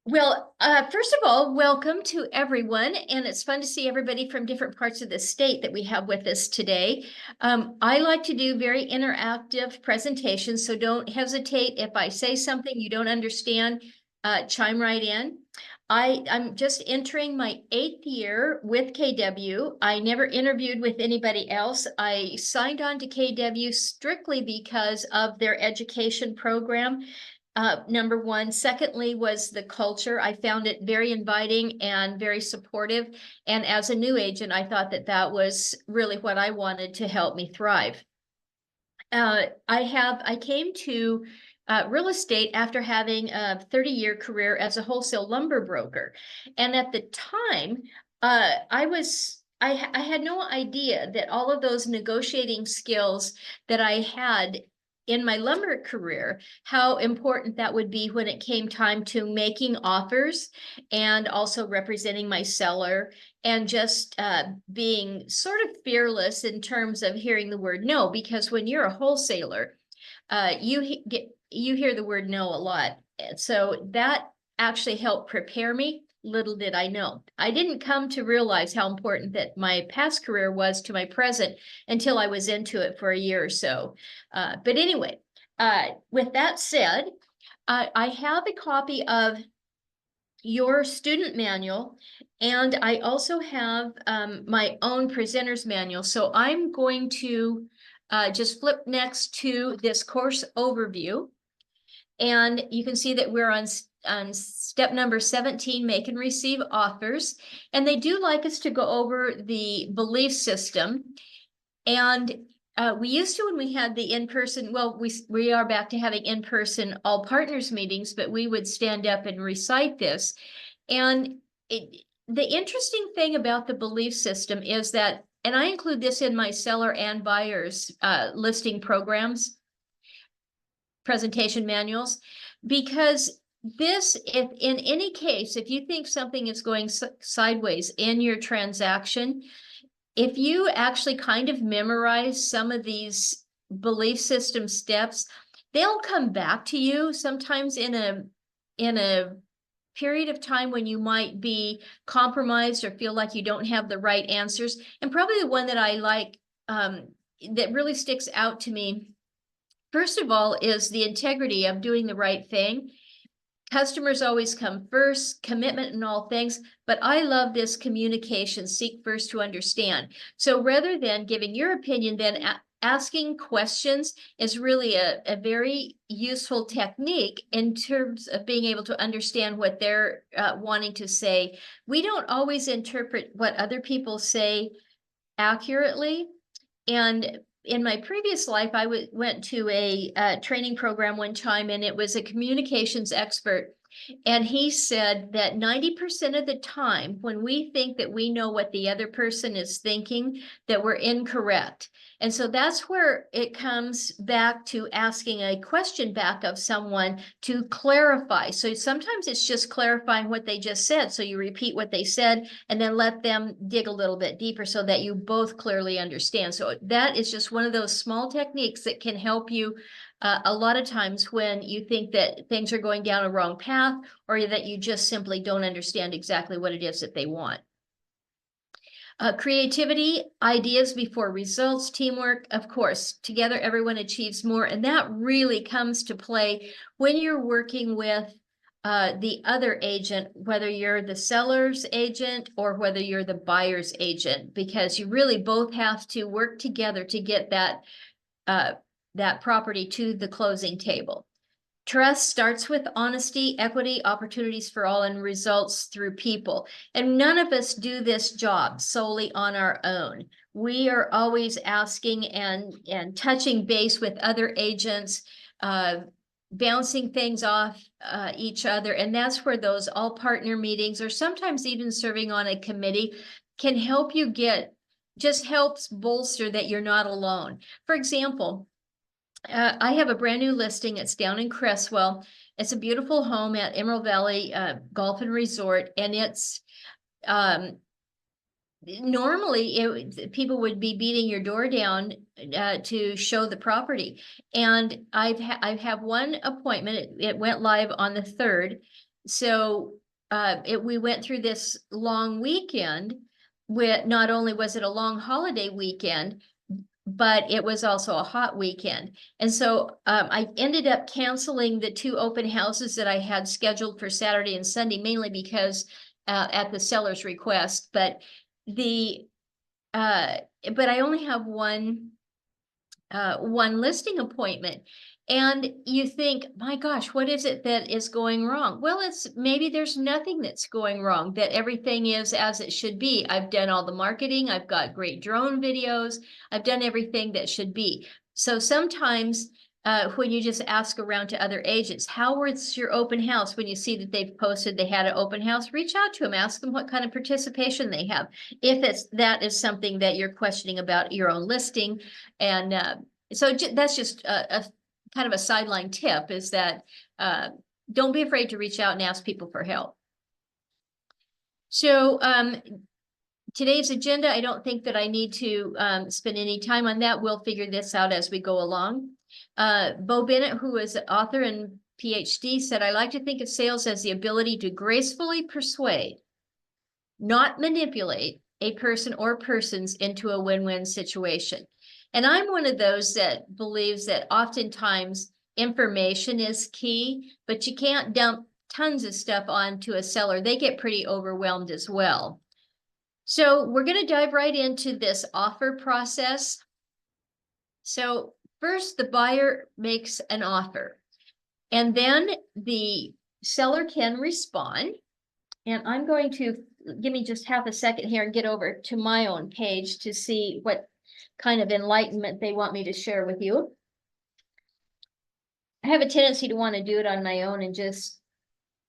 Well, first of all, welcome to everyone, and it's fun to see everybody from different parts of the state that we have with us today. I like to do very interactive presentations, so don't hesitate if I say something you don't understand, chime right in. I'm just entering my 8th year with KW. I never interviewed with anybody else. I signed on to KW strictly because of their education program. Number one. Secondly, was the culture. I found it very inviting and very supportive. And as a new agent, I thought that that was really what I wanted to help me thrive. I came to real estate after having a 30-year career as a wholesale lumber broker. And at the time, I had no idea that all of those negotiating skills that I had in my lumber career, how important that would be when it came time to making offers and also representing my seller and just being sort of fearless in terms of hearing the word no, because when you're a wholesaler, you hear the word no a lot. And so that actually helped prepare me. Little did I know. I didn't come to realize how important that my past career was to my present until I was into it for a year or so. But anyway, with that said, I have a copy of your student manual, and I also have my own presenter's manual. So I'm going to just flip next to this course overview. And you can see that we're on step number 17, make and receive offers. And they do like us to go over the belief system. And we used to, when we had the in-person, well, we are back to having in-person all partners meetings, but we would stand up and recite this. And the interesting thing about the belief system is that, and I include this in my seller and buyers listing programs, presentation manuals, because this, if in any case, if you think something is going sideways in your transaction, if you actually kind of memorize some of these belief system steps, they'll come back to you sometimes in a period of time when you might be compromised or feel like you don't have the right answers. And probably the one that I like, that really sticks out to me, first of all, is the integrity of doing the right thing. Customers always come first, commitment in all things, but I love this communication, seek first to understand. So rather than giving your opinion, then asking questions is really a very useful technique in terms of being able to understand what they're wanting to say. We don't always interpret what other people say accurately. And in my previous life, I went to a training program one time, and it was a communications expert. And he said that 90% of the time, when we think that we know what the other person is thinking, that we're incorrect. And so that's where it comes back to asking a question back of someone to clarify. So sometimes it's just clarifying what they just said. So you repeat what they said and then let them dig a little bit deeper so that you both clearly understand. So that is just one of those small techniques that can help you a lot of times when you think that things are going down a wrong path, or that you just simply don't understand exactly what it is that they want. Creativity, ideas before results, teamwork, of course, together everyone achieves more. And that really comes to play when you're working with the other agent, whether you're the seller's agent or whether you're the buyer's agent, because you really both have to work together to get that property to the closing table. Trust starts with honesty, equity, opportunities for all, and results through people. And none of us do this job solely on our own. We are always asking and touching base with other agents, bouncing things off each other. And that's where those all partner meetings, or sometimes even serving on a committee, can help you just helps bolster that you're not alone. For example, I have a brand new listing. It's down in Cresswell. It's a beautiful home at Emerald Valley Golf and Resort, and it's normally people would be beating your door down to show the property. And I've had one appointment. It went live on the 3rd. So we went through this long weekend with, not only was it a long holiday weekend, but it was also a hot weekend. And so I ended up canceling the 2 open houses that I had scheduled for Saturday and Sunday, mainly because at the seller's request, but I only have one listing appointment. And you think, my gosh, what is it that is going wrong? Well, it's maybe there's nothing that's going wrong, that everything is as it should be. I've done all the marketing. I've got great drone videos. I've done everything that should be. So sometimes when you just ask around to other agents, how was your open house? When you see that they've posted they had an open house, reach out to them, ask them what kind of participation they have. If that is something that you're questioning about your own listing. And so that's just a kind of a sideline tip, is that don't be afraid to reach out and ask people for help. So today's agenda, I don't think that I need to spend any time on that. We'll figure this out as we go along. Bo Bennett, who is an author and PhD, said, I like to think of sales as the ability to gracefully persuade, not manipulate, a person or persons into a win-win situation. And I'm one of those that believes that oftentimes information is key, but you can't dump tons of stuff onto a seller. They get pretty overwhelmed as well. So we're going to dive right into this offer process. So first, the buyer makes an offer, and then the seller can respond. And I'm going to give me just half a second here and get over to my own page to see what kind of enlightenment they want me to share with you. I have a tendency to want to do it on my own and just,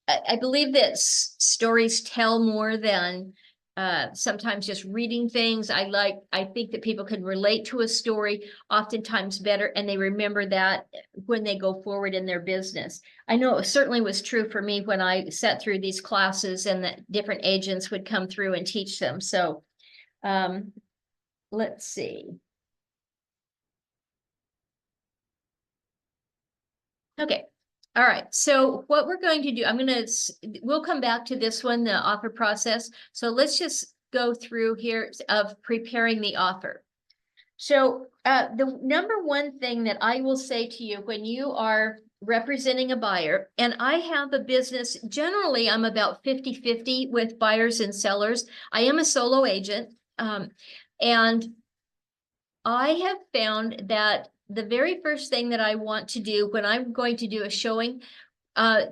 I believe that stories tell more than sometimes just reading things. I think that people can relate to a story oftentimes better, and they remember that when they go forward in their business. I know it certainly was true for me when I sat through these classes and that different agents would come through and teach them. So let's see. Okay. All right. So what we're going to do, we'll come back to this one, the offer process. So let's just go through here of preparing the offer. So the number one thing that I will say to you when you are representing a buyer, and I have a business, generally I'm about 50-50 with buyers and sellers. I am a solo agent. And I have found that the very first thing that I want to do when I'm going to do a showing,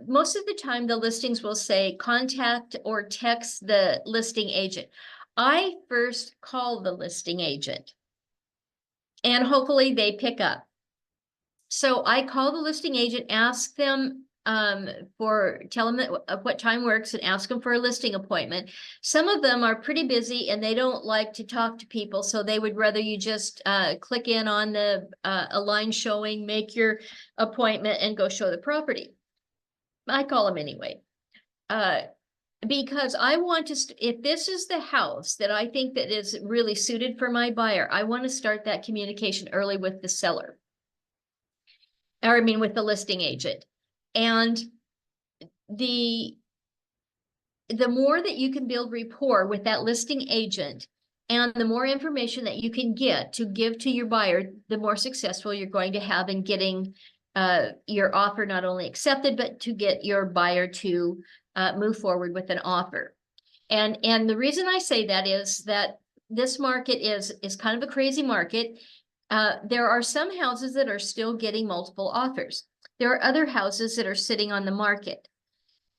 most of the time the listings will say contact or text the listing agent. I first call the listing agent, and hopefully they pick up. So I call the listing agent, ask them tell them what time works, and ask them for a listing appointment. Some of them are pretty busy and they don't like to talk to people, so they would rather you just click in on the Align showing, make your appointment, and go show the property. I call them anyway. Because I want to, if this is the house that I think that is really suited for my buyer, I want to start that communication early with the seller. Or I mean, with the listing agent. And the more that you can build rapport with that listing agent, and the more information that you can get to give to your buyer, the more successful you're going to have in getting your offer not only accepted, but to get your buyer to move forward with an offer. And the reason I say that is that this market is kind of a crazy market. There are some houses that are still getting multiple offers. There are other houses that are sitting on the market.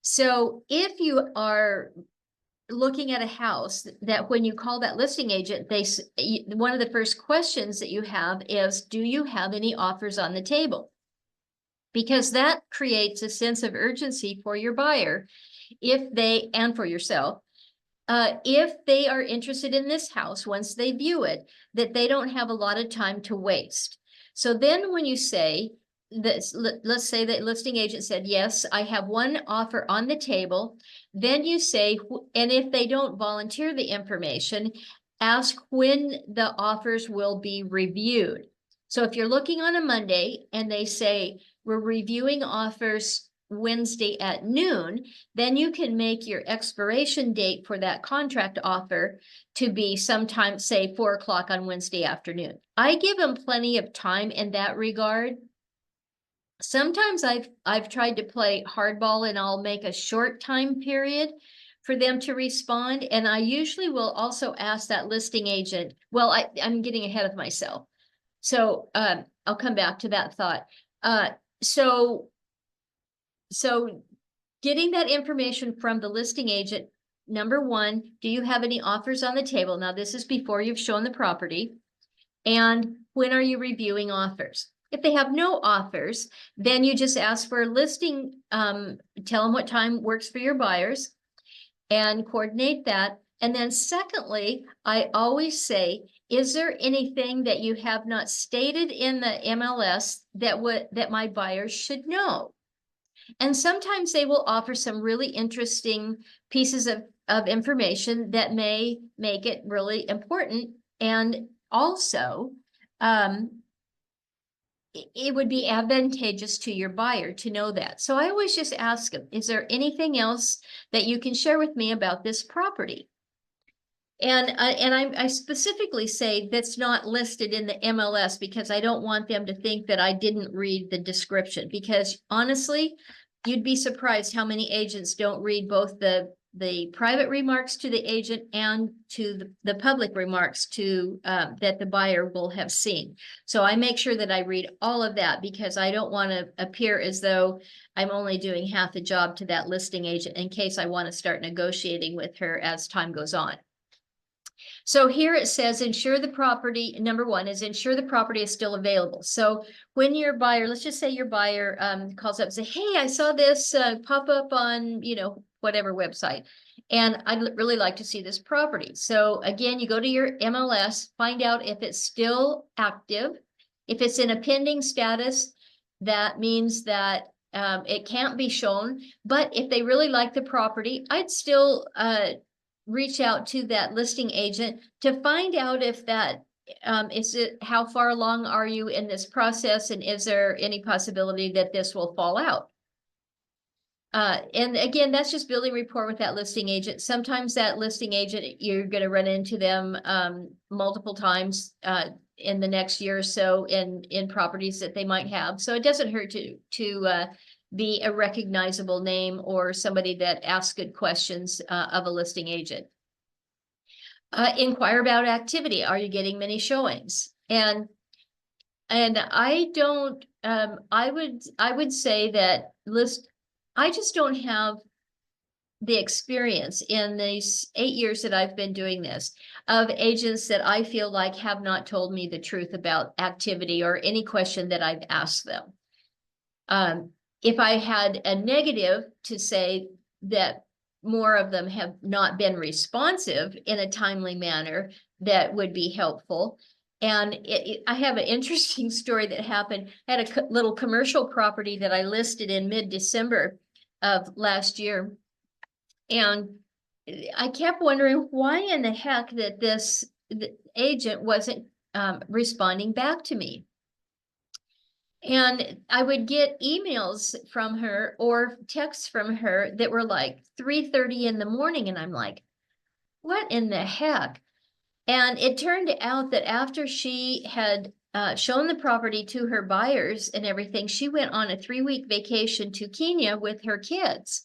So if you are looking at a house that when you call that listing agent, one of the first questions that you have is, do you have any offers on the table? Because that creates a sense of urgency for your buyer and for yourself. If they are interested in this house, once they view it, that they don't have a lot of time to waste. So then when you say this, let's say that listing agent said, yes, I have one offer on the table. Then you say, and if they don't volunteer the information, ask when the offers will be reviewed. So if you're looking on a Monday and they say, we're reviewing offers Wednesday at noon, then you can make your expiration date for that contract offer to be sometime, say 4 o'clock on Wednesday afternoon. I give them plenty of time in that regard. Sometimes I've tried to play hardball and I'll make a short time period for them to respond. And I usually will also ask that listing agent, well, I'm getting ahead of myself. So I'll come back to that thought. So getting that information from the listing agent, number one, do you have any offers on the table? Now, this is before you've shown the property. And when are you reviewing offers? If they have no offers, then you just ask for a listing, tell them what time works for your buyers and coordinate that. And then secondly, I always say, is there anything that you have not stated in the MLS that my buyers should know? And sometimes they will offer some really interesting pieces of information that may make it really important. And also, it would be advantageous to your buyer to know that. So I always just ask them, is there anything else that you can share with me about this property? And I specifically say that's not listed in the MLS because I don't want them to think that I didn't read the description, because honestly, you'd be surprised how many agents don't read both the private remarks to the agent and to the public remarks to that the buyer will have seen. So I make sure that I read all of that because I don't want to appear as though I'm only doing half the job to that listing agent in case I want to start negotiating with her as time goes on. So here it says, ensure the property, number one is ensure the property is still available. So when your buyer, let's just say your buyer calls up and say, hey, I saw this pop up on, whatever website, and I'd really like to see this property. So again, you go to your MLS, find out if it's still active. If it's in a pending status, that means that it can't be shown. But if they really like the property, I'd still reach out to that listing agent to find out if that how far along are you in this process, and is there any possibility that this will fall out? And again, that's just building rapport with that listing agent. Sometimes that listing agent, you're going to run into them multiple times in the next year or so in properties that they might have. So it doesn't hurt to be a recognizable name or somebody that asks good questions of a listing agent. Inquire about activity. Are you getting many showings? And I don't, I would say that I just don't have the experience in these 8 years that I've been doing this of agents that I feel like have not told me the truth about activity or any question that I've asked them. If I had a negative to say that more of them have not been responsive in a timely manner, that would be helpful. And I have an interesting story that happened. I had a little commercial property that I listed in mid-December of last year. And I kept wondering why in the heck that the agent wasn't responding back to me. And I would get emails from her or texts from her that were like 3:30 in the morning. And I'm like, what in the heck? And it turned out that after she had shown the property to her buyers and everything, she went on a 3-week vacation to Kenya with her kids.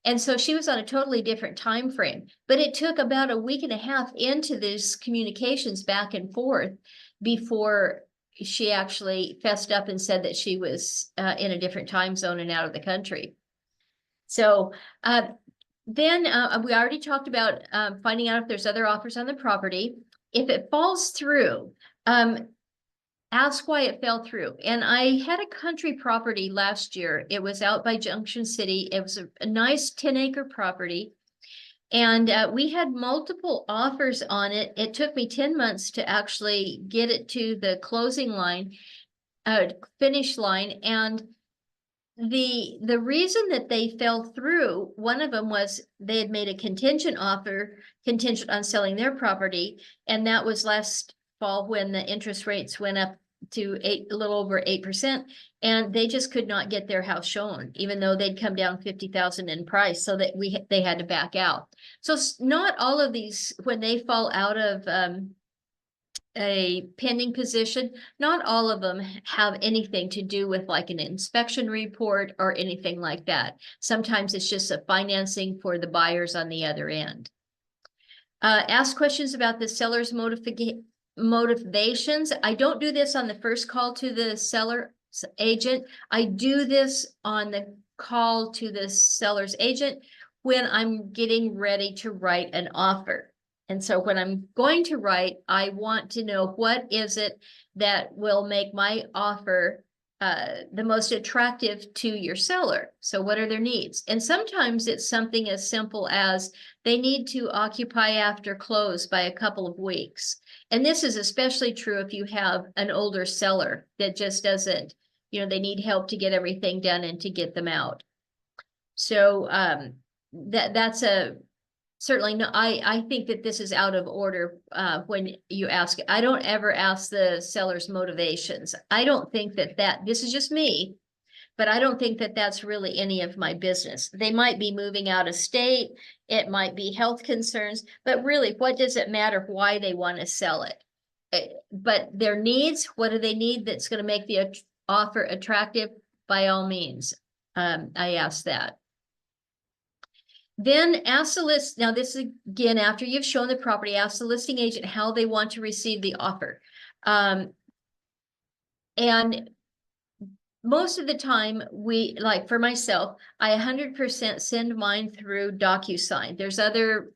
And so she was on a totally different time frame. But it took about a week and a half into these communications back and forth before she actually fessed up and said that she was in a different time zone and out of the country. So then we already talked about finding out if there's other offers on the property. If it falls through, ask why it fell through. And I had a country property last year. It was out by Junction City. It was a nice 10-acre property. And we had multiple offers on it. It took me 10 months to actually get it to the closing line, finish line. And the reason that they fell through, one of them was they had made a contingent offer, contingent on selling their property. And that was last fall when the interest rates went up to a little over 8%, and they just could not get their house shown, even though they'd come down 50,000 in price, so that they had to back out. So not all of these, when they fall out of a pending position, not all of them have anything to do with like an inspection report or anything like that. Sometimes it's just a financing for the buyers on the other end. Ask questions about the seller's motivations. I don't do this on the first call to the seller agent. I do this on the call to the seller's agent when I'm getting ready to write an offer. And so when I'm going to write, I want to know what is it that will make my offer the most attractive to your seller. So what are their needs? And sometimes it's something as simple as they need to occupy after close by a couple of weeks. And this is especially true if you have an older seller that just doesn't, they need help to get everything done and to get them out. So that's certainly no, I think that this is out of order when you ask. I don't ever ask the seller's motivations. I don't think that this is just me, but I don't think that that's really any of my business. They might be moving out of state. It might be health concerns, but really, what does it matter why they want to sell it? But their needs, what do they need that's going to make the offer attractive? By all means, I ask that. Then ask the list. Now, this is again after you've shown the property. Ask the listing agent how they want to receive the offer, and most of the time, like for myself, I 100% send mine through DocuSign. There's other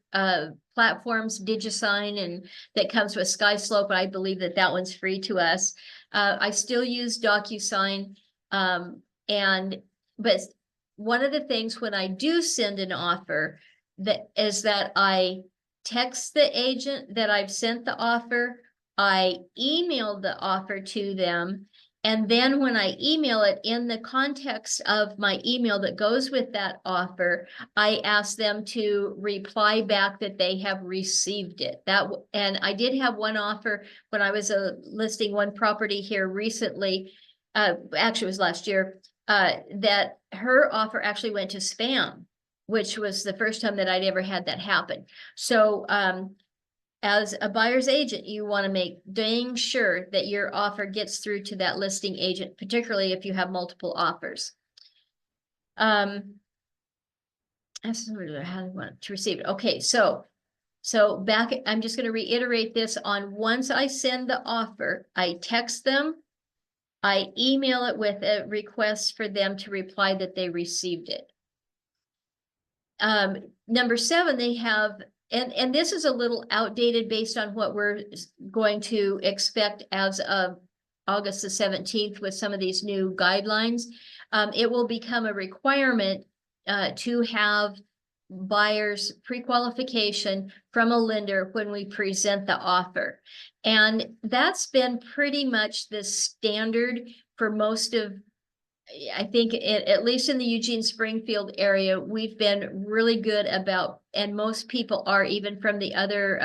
platforms, DigiSign, and that comes with SkySlope, but I believe that one's free to us. I still use DocuSign, but one of the things when I do send an offer is that I text the agent that I've sent the offer, I email the offer to them, and then when I email it, in the context of my email that goes with that offer, I ask them to reply back that they have received it. And I did have one offer when I was listing one property here recently, actually it was last year, that her offer actually went to spam, which was the first time that I'd ever had that happen. So as a buyer's agent, you want to make dang sure that your offer gets through to that listing agent, particularly if you have multiple offers. How do you want to receive it? Okay, so back, I'm just going to reiterate this on once I send the offer, I text them, I email it with a request for them to reply that they received it. Number 7, they have, and this is a little outdated based on what we're going to expect as of August the 17th with some of these new guidelines. It will become a requirement to have buyers pre-qualification from a lender when we present the offer. And that's been pretty much the standard for most of, I think at least in the Eugene Springfield area, we've been really good about, and most people are, even from the other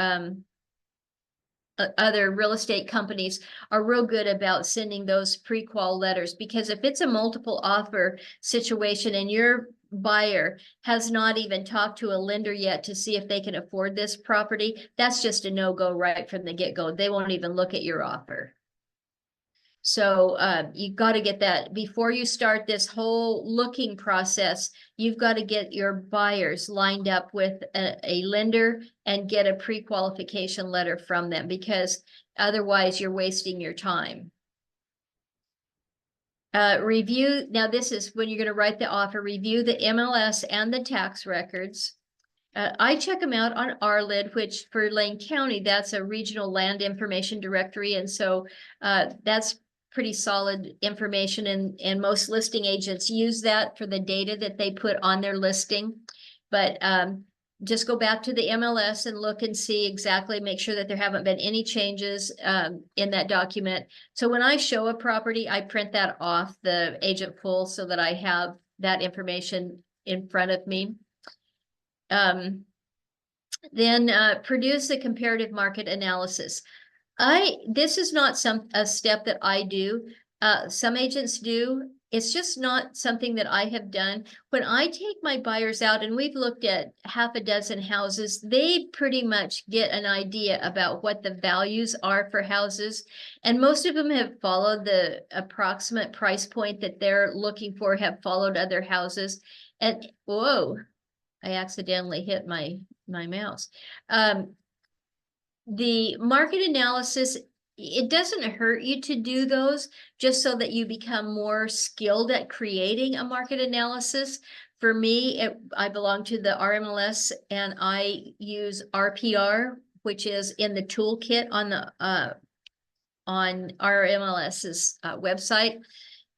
real estate companies are real good about sending those pre-qual letters, because if it's a multiple offer situation and your buyer has not even talked to a lender yet to see if they can afford this property, that's just a no-go right from the get-go. They won't even look at your offer. So you got to get that before you start this whole looking process. You've got to get your buyers lined up with a lender and get a pre-qualification letter from them, because otherwise you're wasting your time. Review. Now this is when you're going to write the offer. Review the MLS and the tax records. I check them out on RLID, which for Lane County, that's a regional land information directory. And so that's pretty solid information, and most listing agents use that for the data that they put on their listing. But just go back to the MLS and look and see exactly, make sure that there haven't been any changes in that document. So when I show a property, I print that off the agent pool so that I have that information in front of me. Then produce a comparative market analysis. This is not a step that I do. Some agents do. It's just not something that I have done. When I take my buyers out, and we've looked at half a dozen houses, they pretty much get an idea about what the values are for houses. And most of them have followed the approximate price point that they're looking for, have followed other houses. And whoa, I accidentally hit my mouse. The market analysis, it doesn't hurt you to do those just so that you become more skilled at creating a market analysis. For me, I belong to the RMLS and I use RPR, which is in the toolkit on the on RMLS's website.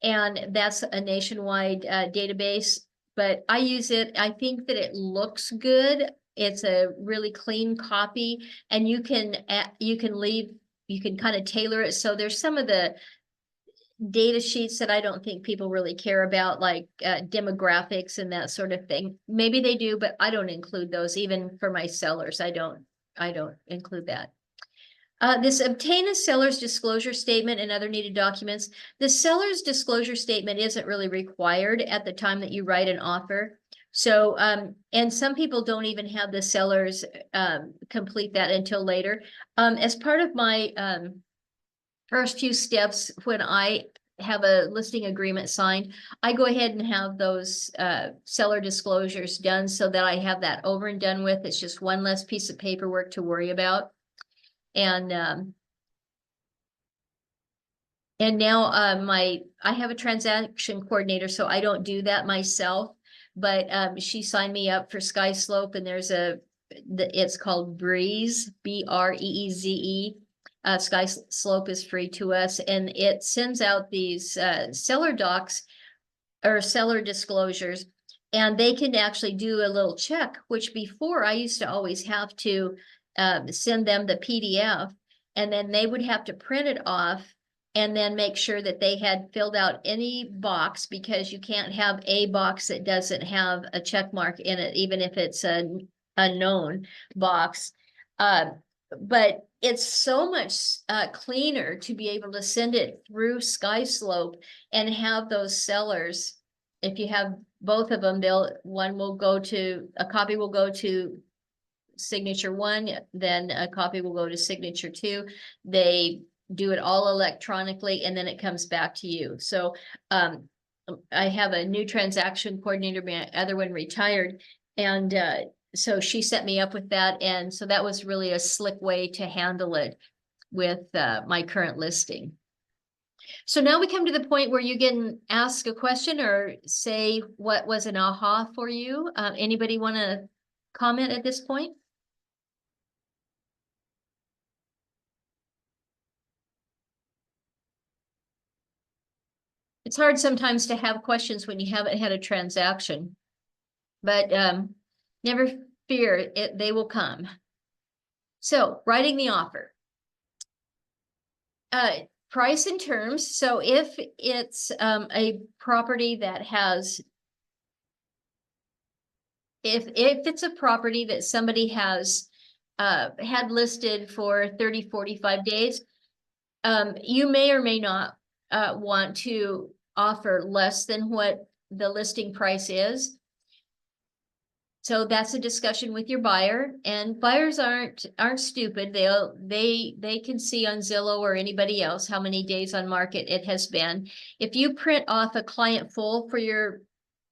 And that's a nationwide database, but I use it. I think that it looks good. It's a really clean copy, and you can kind of tailor it. So there's some of the data sheets that I don't think people really care about, like demographics and that sort of thing. Maybe they do, but I don't include those. Even for my sellers, I don't include that. This obtain a seller's disclosure statement and other needed documents. The seller's disclosure statement isn't really required at the time that you write an offer. So, and some people don't even have the sellers complete that until later. As part of my first few steps, when I have a listing agreement signed, I go ahead and have those seller disclosures done so that I have that over and done with. It's just one less piece of paperwork to worry about. And now I have a transaction coordinator, so I don't do that myself, but she signed me up for SkySlope, and there's it's called Breeze, BREEZE. SkySlope is free to us, and it sends out these seller docs or seller disclosures, and they can actually do a little check, which before I used to always have to send them the PDF, and then they would have to print it off and then make sure that they had filled out any box, because you can't have a box that doesn't have a check mark in it, even if it's a known box. But it's so much cleaner to be able to send it through SkySlope and have those sellers. If you have both of them, a copy will go to signature one, then a copy will go to signature two. They do it all electronically, and then it comes back to you. So I have a new transaction coordinator, my other one retired, and so she set me up with that, and so that was really a slick way to handle it with my current listing. So now we come to the point where you can ask a question or say what was an aha for you. Anybody want to comment at this point? It's hard sometimes to have questions when you haven't had a transaction, but never fear, they will come. So writing the offer. Price and terms. So if it's a property that has, if it's a property that somebody has had listed for 30, 45 days, you may or may not want to offer less than what the listing price is. So that's a discussion with your buyer, and buyers aren't stupid. They can see on Zillow or anybody else how many days on market it has been. If you print off a client full for your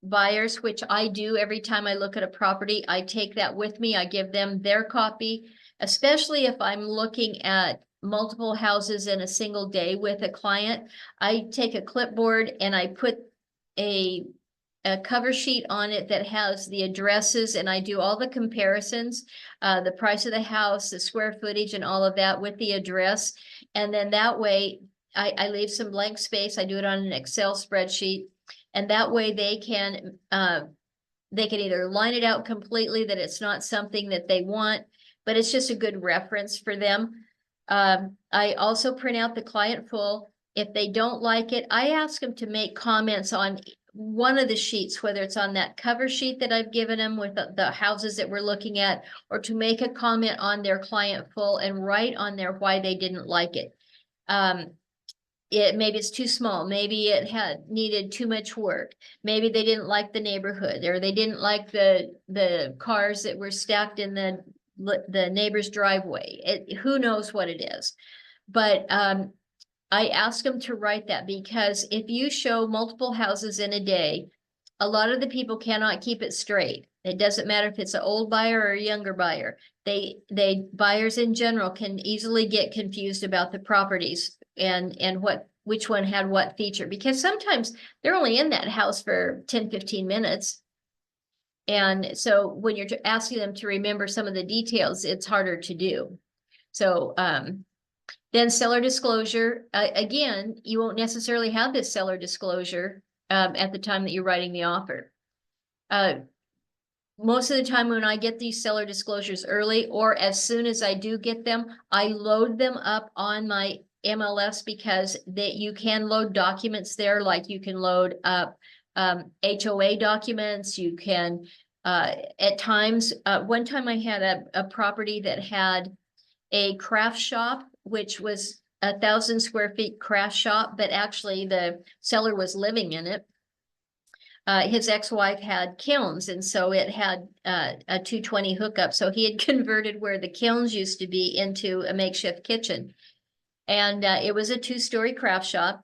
buyers, which I do every time I look at a property, I take that with me. I give them their copy, especially if I'm looking at multiple houses in a single day with a client. I take a clipboard and I put a cover sheet on it that has the addresses, and I do all the comparisons, the price of the house, the square footage, and all of that with the address. And then that way I leave some blank space. I do it on an Excel spreadsheet, and that way they can either line it out completely that it's not something that they want, but it's just a good reference for them. I also print out the client full. If they don't like it, I ask them to make comments on one of the sheets, whether it's on that cover sheet that I've given them with the houses that we're looking at, or to make a comment on their client full and write on there why they didn't like it. Maybe it's too small, maybe it had needed too much work, maybe they didn't like the neighborhood, or they didn't like the cars that were stacked in the neighbor's driveway. Who knows what it is, but I ask them to write that, because if you show multiple houses in a day, a lot of the people cannot keep it straight. It doesn't matter if it's an old buyer or a younger buyer. Buyers in general can easily get confused about the properties and which one had what feature, because sometimes they're only in that house for 10-15 minutes. And so when you're asking them to remember some of the details, it's harder to do. So then seller disclosure, again, you won't necessarily have this seller disclosure at the time that you're writing the offer. Most of the time when I get these seller disclosures early, or as soon as I do get them, I load them up on my MLS, because you can load documents there, like you can load up HOA documents. You can, at times, one time I had a property that had a craft shop, which was 1,000 square feet craft shop, but actually the seller was living in it. His ex-wife had kilns, and so it had a 220 hookup. So he had converted where the kilns used to be into a makeshift kitchen. And it was a 2-story craft shop.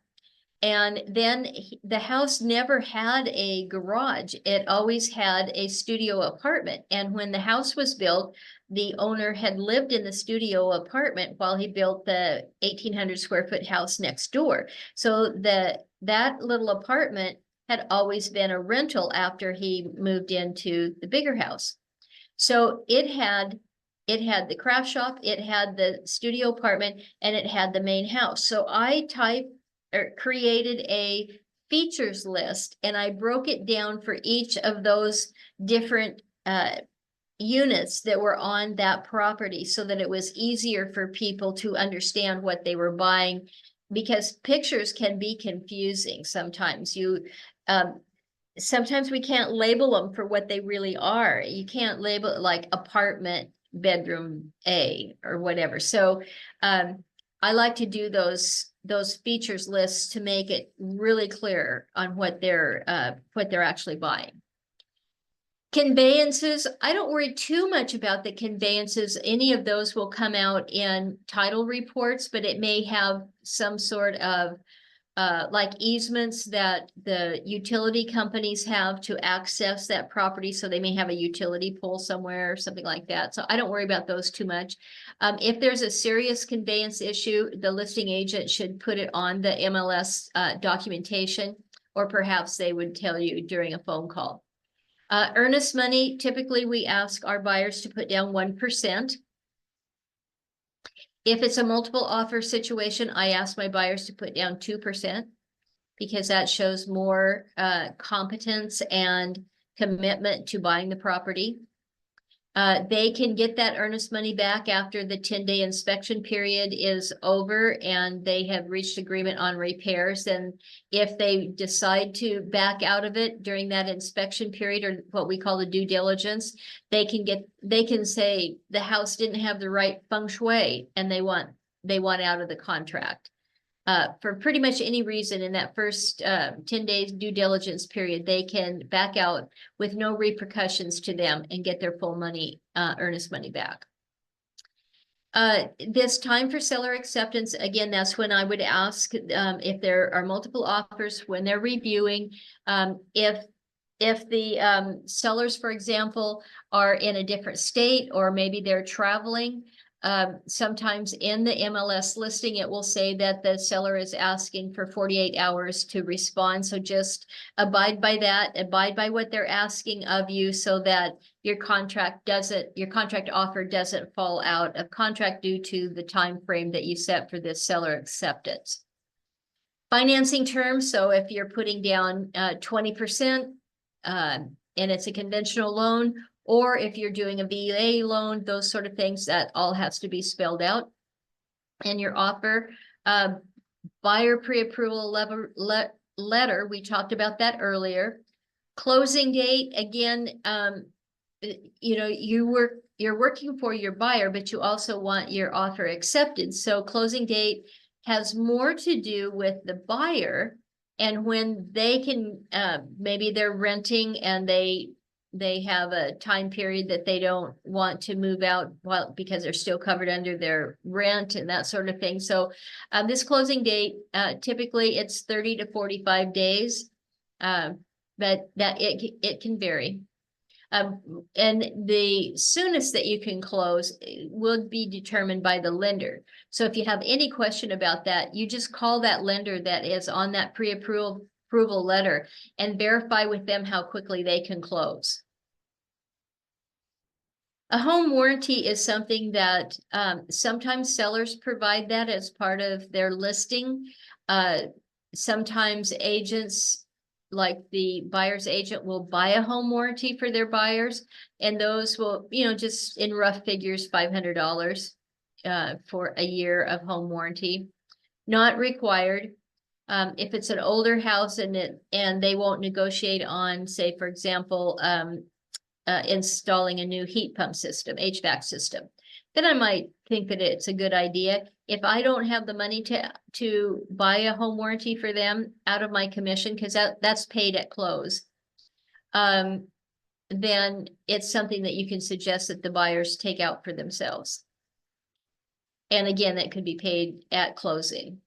And then the house never had a garage. It always had a studio apartment. And when the house was built, the owner had lived in the studio apartment while he built the 1,800 square foot house next door. So that little apartment had always been a rental after he moved into the bigger house. So it had the craft shop, it had the studio apartment, and it had the main house. So I created a features list, and I broke it down for each of those different units that were on that property, so that it was easier for people to understand what they were buying, because pictures can be confusing sometimes. Sometimes we can't label them for what they really are. You can't label it like apartment bedroom A or whatever. So I like to do those features lists to make it really clear on what they're actually buying. Conveyances, I don't worry too much about the conveyances. Any of those will come out in title reports, but it may have some sort of like easements that the utility companies have to access that property. So they may have a utility pole somewhere or something like that. So I don't worry about those too much. If there's a serious conveyance issue, the listing agent should put it on the MLS documentation, or perhaps they would tell you during a phone call. Earnest money, typically we ask our buyers to put down 1%. If it's a multiple offer situation, I ask my buyers to put down 2%, because that shows more competence and commitment to buying the property. They can get that earnest money back after the 10-day inspection period is over and they have reached agreement on repairs. And if they decide to back out of it during that inspection period, or what we call the due diligence, they can say the house didn't have the right feng shui and they want out of the contract. For pretty much any reason in that first 10 days due diligence period, they can back out with no repercussions to them and get their full money, earnest money back. This time for seller acceptance, again, that's when I would ask if there are multiple offers, when they're reviewing, if the sellers, for example, are in a different state, or maybe they're traveling. Sometimes in the MLS listing, it will say that the seller is asking for 48 hours to respond. So just abide by that, abide by what they're asking of you, so that your contract offer doesn't fall out of contract due to the time frame that you set for this seller acceptance. Financing terms. So if you're putting down 20% and it's a conventional loan, or if you're doing a VA loan, those sort of things, that all has to be spelled out in your offer. Buyer pre-approval letter, we talked about that earlier. Closing date, again, you know, you're working for your buyer, but you also want your offer accepted. So closing date has more to do with the buyer and when they can, maybe they're renting and they have a time period that they don't want to move out, well, because they're still covered under their rent and that sort of thing. So this closing date, typically it's 30 to 45 days, but that it can vary. And the soonest that you can close will be determined by the lender. So if you have any question about that, you just call that lender that is on that pre-approval letter and verify with them how quickly they can close. A home warranty is something that sometimes sellers provide that as part of their listing. Sometimes agents, like the buyer's agent, will buy a home warranty for their buyers, and those will, you know, just in rough figures, $500 for a year of home warranty. Not required. If it's an older house and they won't negotiate on, say, for example, installing a new heat pump system, HVAC system, then I might think that it's a good idea. If I don't have the money to buy a home warranty for them out of my commission, because that's paid at close, then it's something that you can suggest that the buyers take out for themselves. And again, that could be paid at closing.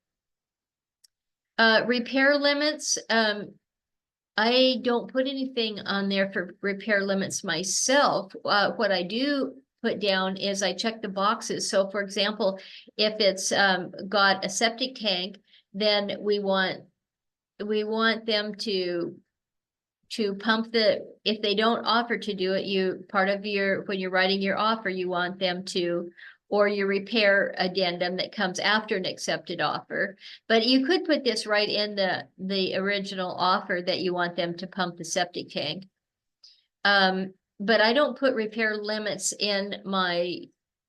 Repair limits. I don't put anything on there for repair limits myself. What I do put down is I check the boxes. So for example, if it's got a septic tank, then we want them to pump if they don't offer to do it, when you're writing your offer, you want them to, or your repair addendum that comes after an accepted offer. But you could put this right in the original offer that you want them to pump the septic tank. But I don't put repair limits in my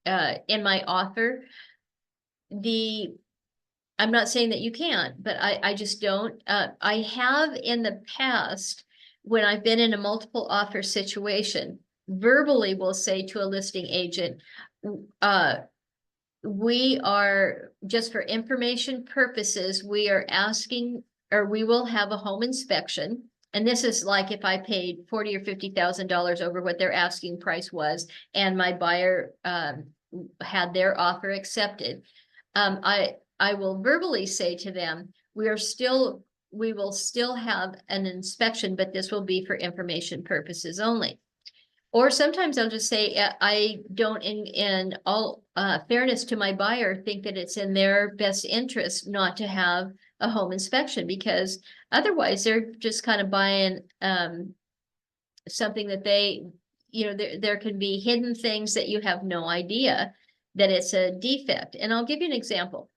offer. I'm not saying that you can't, but I just don't. I have in the past, when I've been in a multiple offer situation, verbally will say to a listing agent, we are, just for information purposes, we are asking, or we will have a home inspection. And this is like if I paid $40,000 or $50,000 over what their asking price was, and my buyer had their offer accepted. I will verbally say to them, we will still have an inspection, but this will be for information purposes only. Or sometimes I'll just say, I don't, in all fairness to my buyer, think that it's in their best interest not to have a home inspection, because otherwise they're just kind of buying something that there can be hidden things that you have no idea that it's a defect. And I'll give you an example.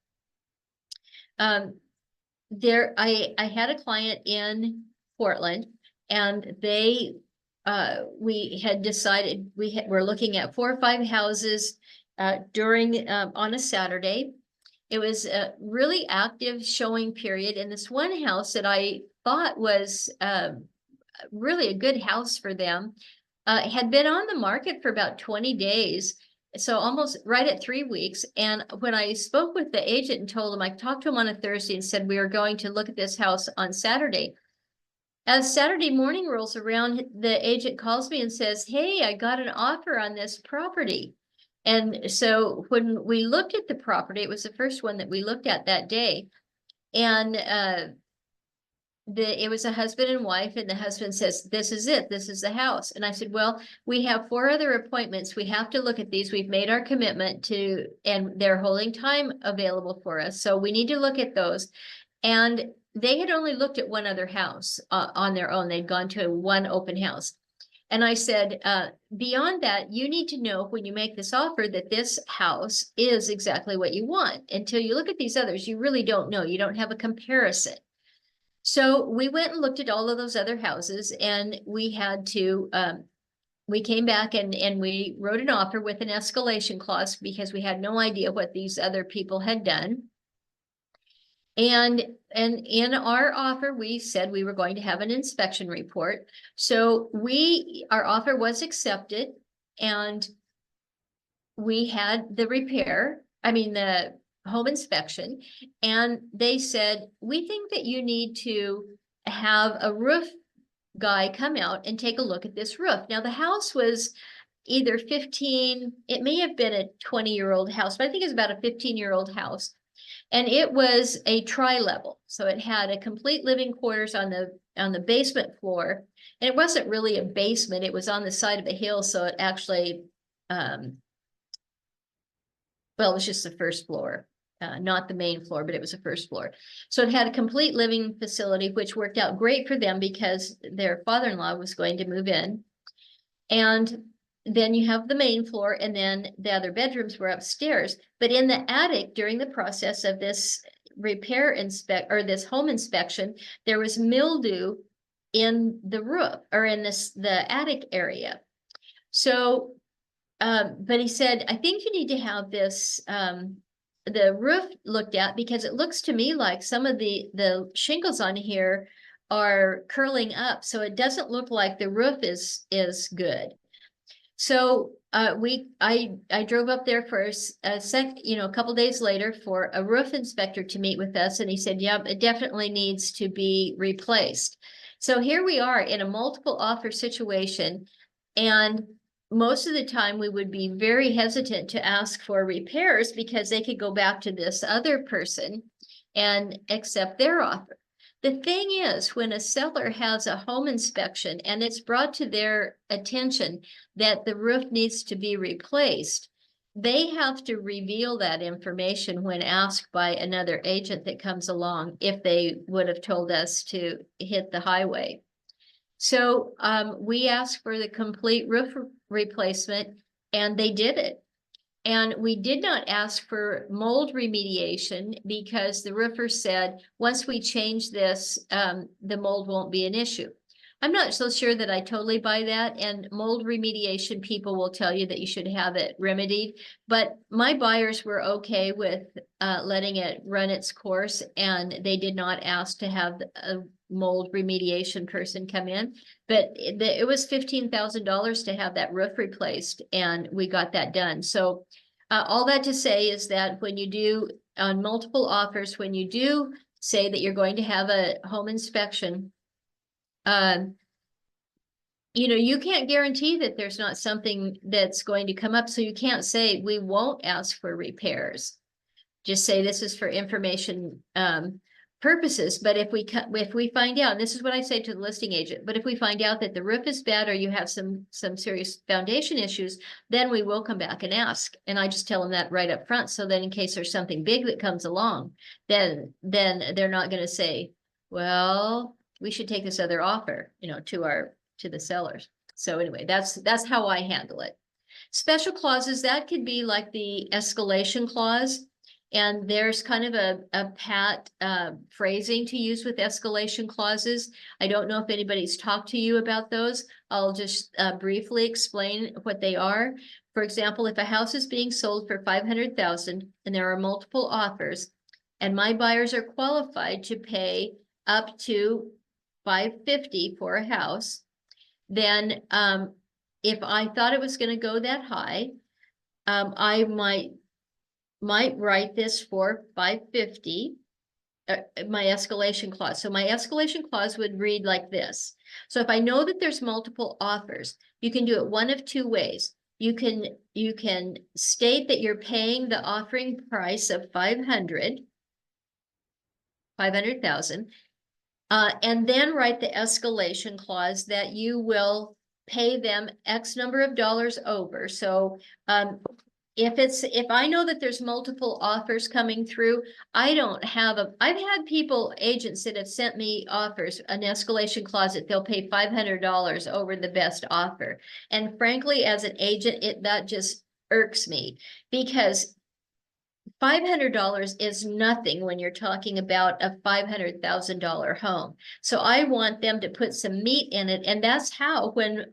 I had a client in Portland, and we had decided we're looking at 4 or 5 houses on a Saturday. It was a really active showing period, and this one house that I thought was really a good house for them had been on the market for about 20 days. So almost right at 3 weeks. And when I spoke with the agent and told him, I talked to him on a Thursday and said, we are going to look at this house on Saturday. As Saturday morning rolls around, the agent calls me and says, hey, I got an offer on this property. And so when we looked at the property, it was the first one that we looked at that day. And it was a husband and wife, and the husband says, this is it, this is the house. And I said, well, we have 4 other appointments. We have to look at these. We've made our commitment and they're holding time available for us. So we need to look at those. And they had only looked at one other house on their own. They'd gone to one open house. And I said, beyond that, you need to know when you make this offer that this house is exactly what you want. Until you look at these others, you really don't know. You don't have a comparison. So we went and looked at all of those other houses, and we had to, we came back and we wrote an offer with an escalation clause because we had no idea what these other people had done. And in our offer, we said we were going to have an inspection report. So our offer was accepted, and we had the the home inspection, and they said, we think that you need to have a roof guy come out and take a look at this roof. Now, the house was either 15, it may have been a 20-year-old house, but I think it's about a 15-year-old house. And it was a tri-level. So it had a complete living quarters on the basement floor. And it wasn't really a basement, it was on the side of a hill. So it actually, well, it was just the first floor, not the main floor, but it was the first floor. So it had a complete living facility, which worked out great for them because their father-in-law was going to move in. And then you have the main floor, and then the other bedrooms were upstairs. But in the attic, during the process of this this home inspection, there was mildew in the roof, or in the attic area. So, but he said, I think you need to have this, the roof looked at, because it looks to me like some of the shingles on here are curling up. So it doesn't look like the roof is good. So I drove up there for a couple days later for a roof inspector to meet with us, and he said, "Yep, it definitely needs to be replaced." So here we are in a multiple offer situation, and most of the time we would be very hesitant to ask for repairs because they could go back to this other person and accept their offer. The thing is, when a seller has a home inspection and it's brought to their attention that the roof needs to be replaced, they have to reveal that information when asked by another agent that comes along, if they would have told us to hit the highway. So we asked for the complete roof replacement, and they did it. And we did not ask for mold remediation because the roofer said, once we change this, the mold won't be an issue. I'm not so sure that I totally buy that. And mold remediation people will tell you that you should have it remedied. But my buyers were okay with letting it run its course, and they did not ask to have a mold remediation person come in. But it was $15,000 to have that roof replaced, and we got that done. So all that to say is that when you do on multiple offers, when you do say that you're going to have a home inspection, you can't guarantee that there's not something that's going to come up. So you can't say we won't ask for repairs. Just say this is for information purposes. But if we find out, and this is what I say to the listing agent, but if we find out that the roof is bad or you have some serious foundation issues, then we will come back and ask. And I just tell them that right up front, so that in case there's something big that comes along, then they're not going to say, well, we should take this other offer, to the sellers. So anyway, that's how I handle it. Special clauses, that could be like the escalation clause. And there's kind of a pat phrasing to use with escalation clauses. I don't know if anybody's talked to you about those. I'll just briefly explain what they are. For example, if a house is being sold for $500,000 and there are multiple offers, and my buyers are qualified to pay up to $550,000 for a house, then if I thought it was going to go that high, I might write this for $550,000, my escalation clause. So my escalation clause would read like this. So if I know that there's multiple offers, you can do it one of two ways. You can state that you're paying the offering price of $500,000, and then write the escalation clause that you will pay them X number of dollars over. So if I know that there's multiple offers coming through, I've had agents that have sent me offers, an escalation clause that they'll pay $500 over the best offer. And frankly, as an agent, that just irks me, because $500 is nothing when you're talking about a $500,000 home. So I want them to put some meat in it. And that's how, when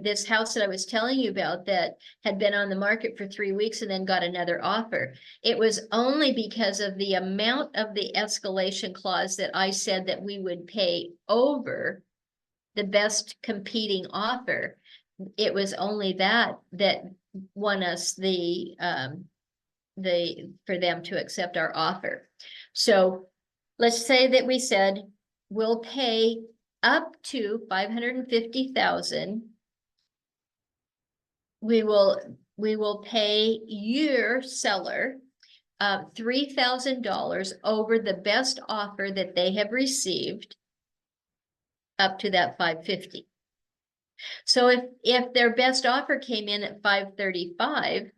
this house that I was telling you about that had been on the market for 3 weeks and then got another offer, it was only because of the amount of the escalation clause that I said that we would pay over the best competing offer. It was only that won us for them to accept our offer. So let's say that we said we'll pay up to 550,000. We will pay your seller $3,000 over the best offer that they have received up to that 550. So if their best offer came in at 535,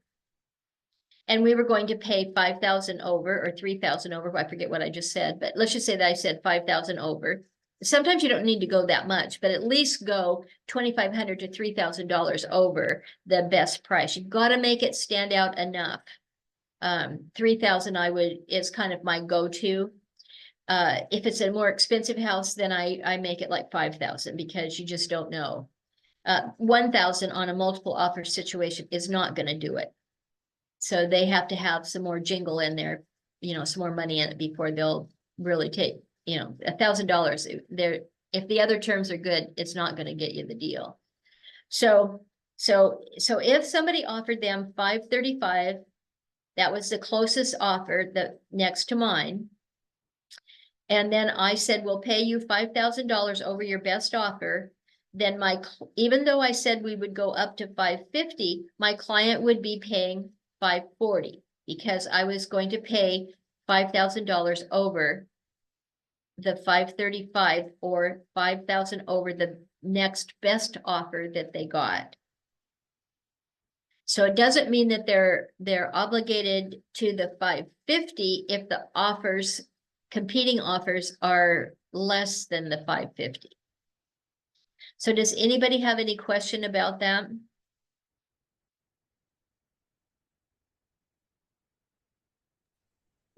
and we were going to pay 5,000 over or 3,000 over, I forget what I just said, but let's just say that I said 5,000 over. Sometimes you don't need to go that much, but at least go $2,500 to $3,000 over the best price. You've got to make it stand out enough. 3,000 is kind of my go-to. If it's a more expensive house, then I make it like 5,000 because you just don't know. 1,000 on a multiple offer situation is not going to do it. So they have to have some more jingle in there, some more money in it before they'll really take, $1,000. If the other terms are good, it's not going to get you the deal. So if somebody offered them 535, that was the closest offer, the next to mine. And then I said, we'll pay you $5,000 over your best offer. Then even though I said we would go up to 550, my client would be paying 540 because I was going to pay $5,000 over the 535 or 5,000 over the next best offer that they got. So it doesn't mean that they're obligated to the 550 if the competing offers are less than the 550. So does anybody have any question about that?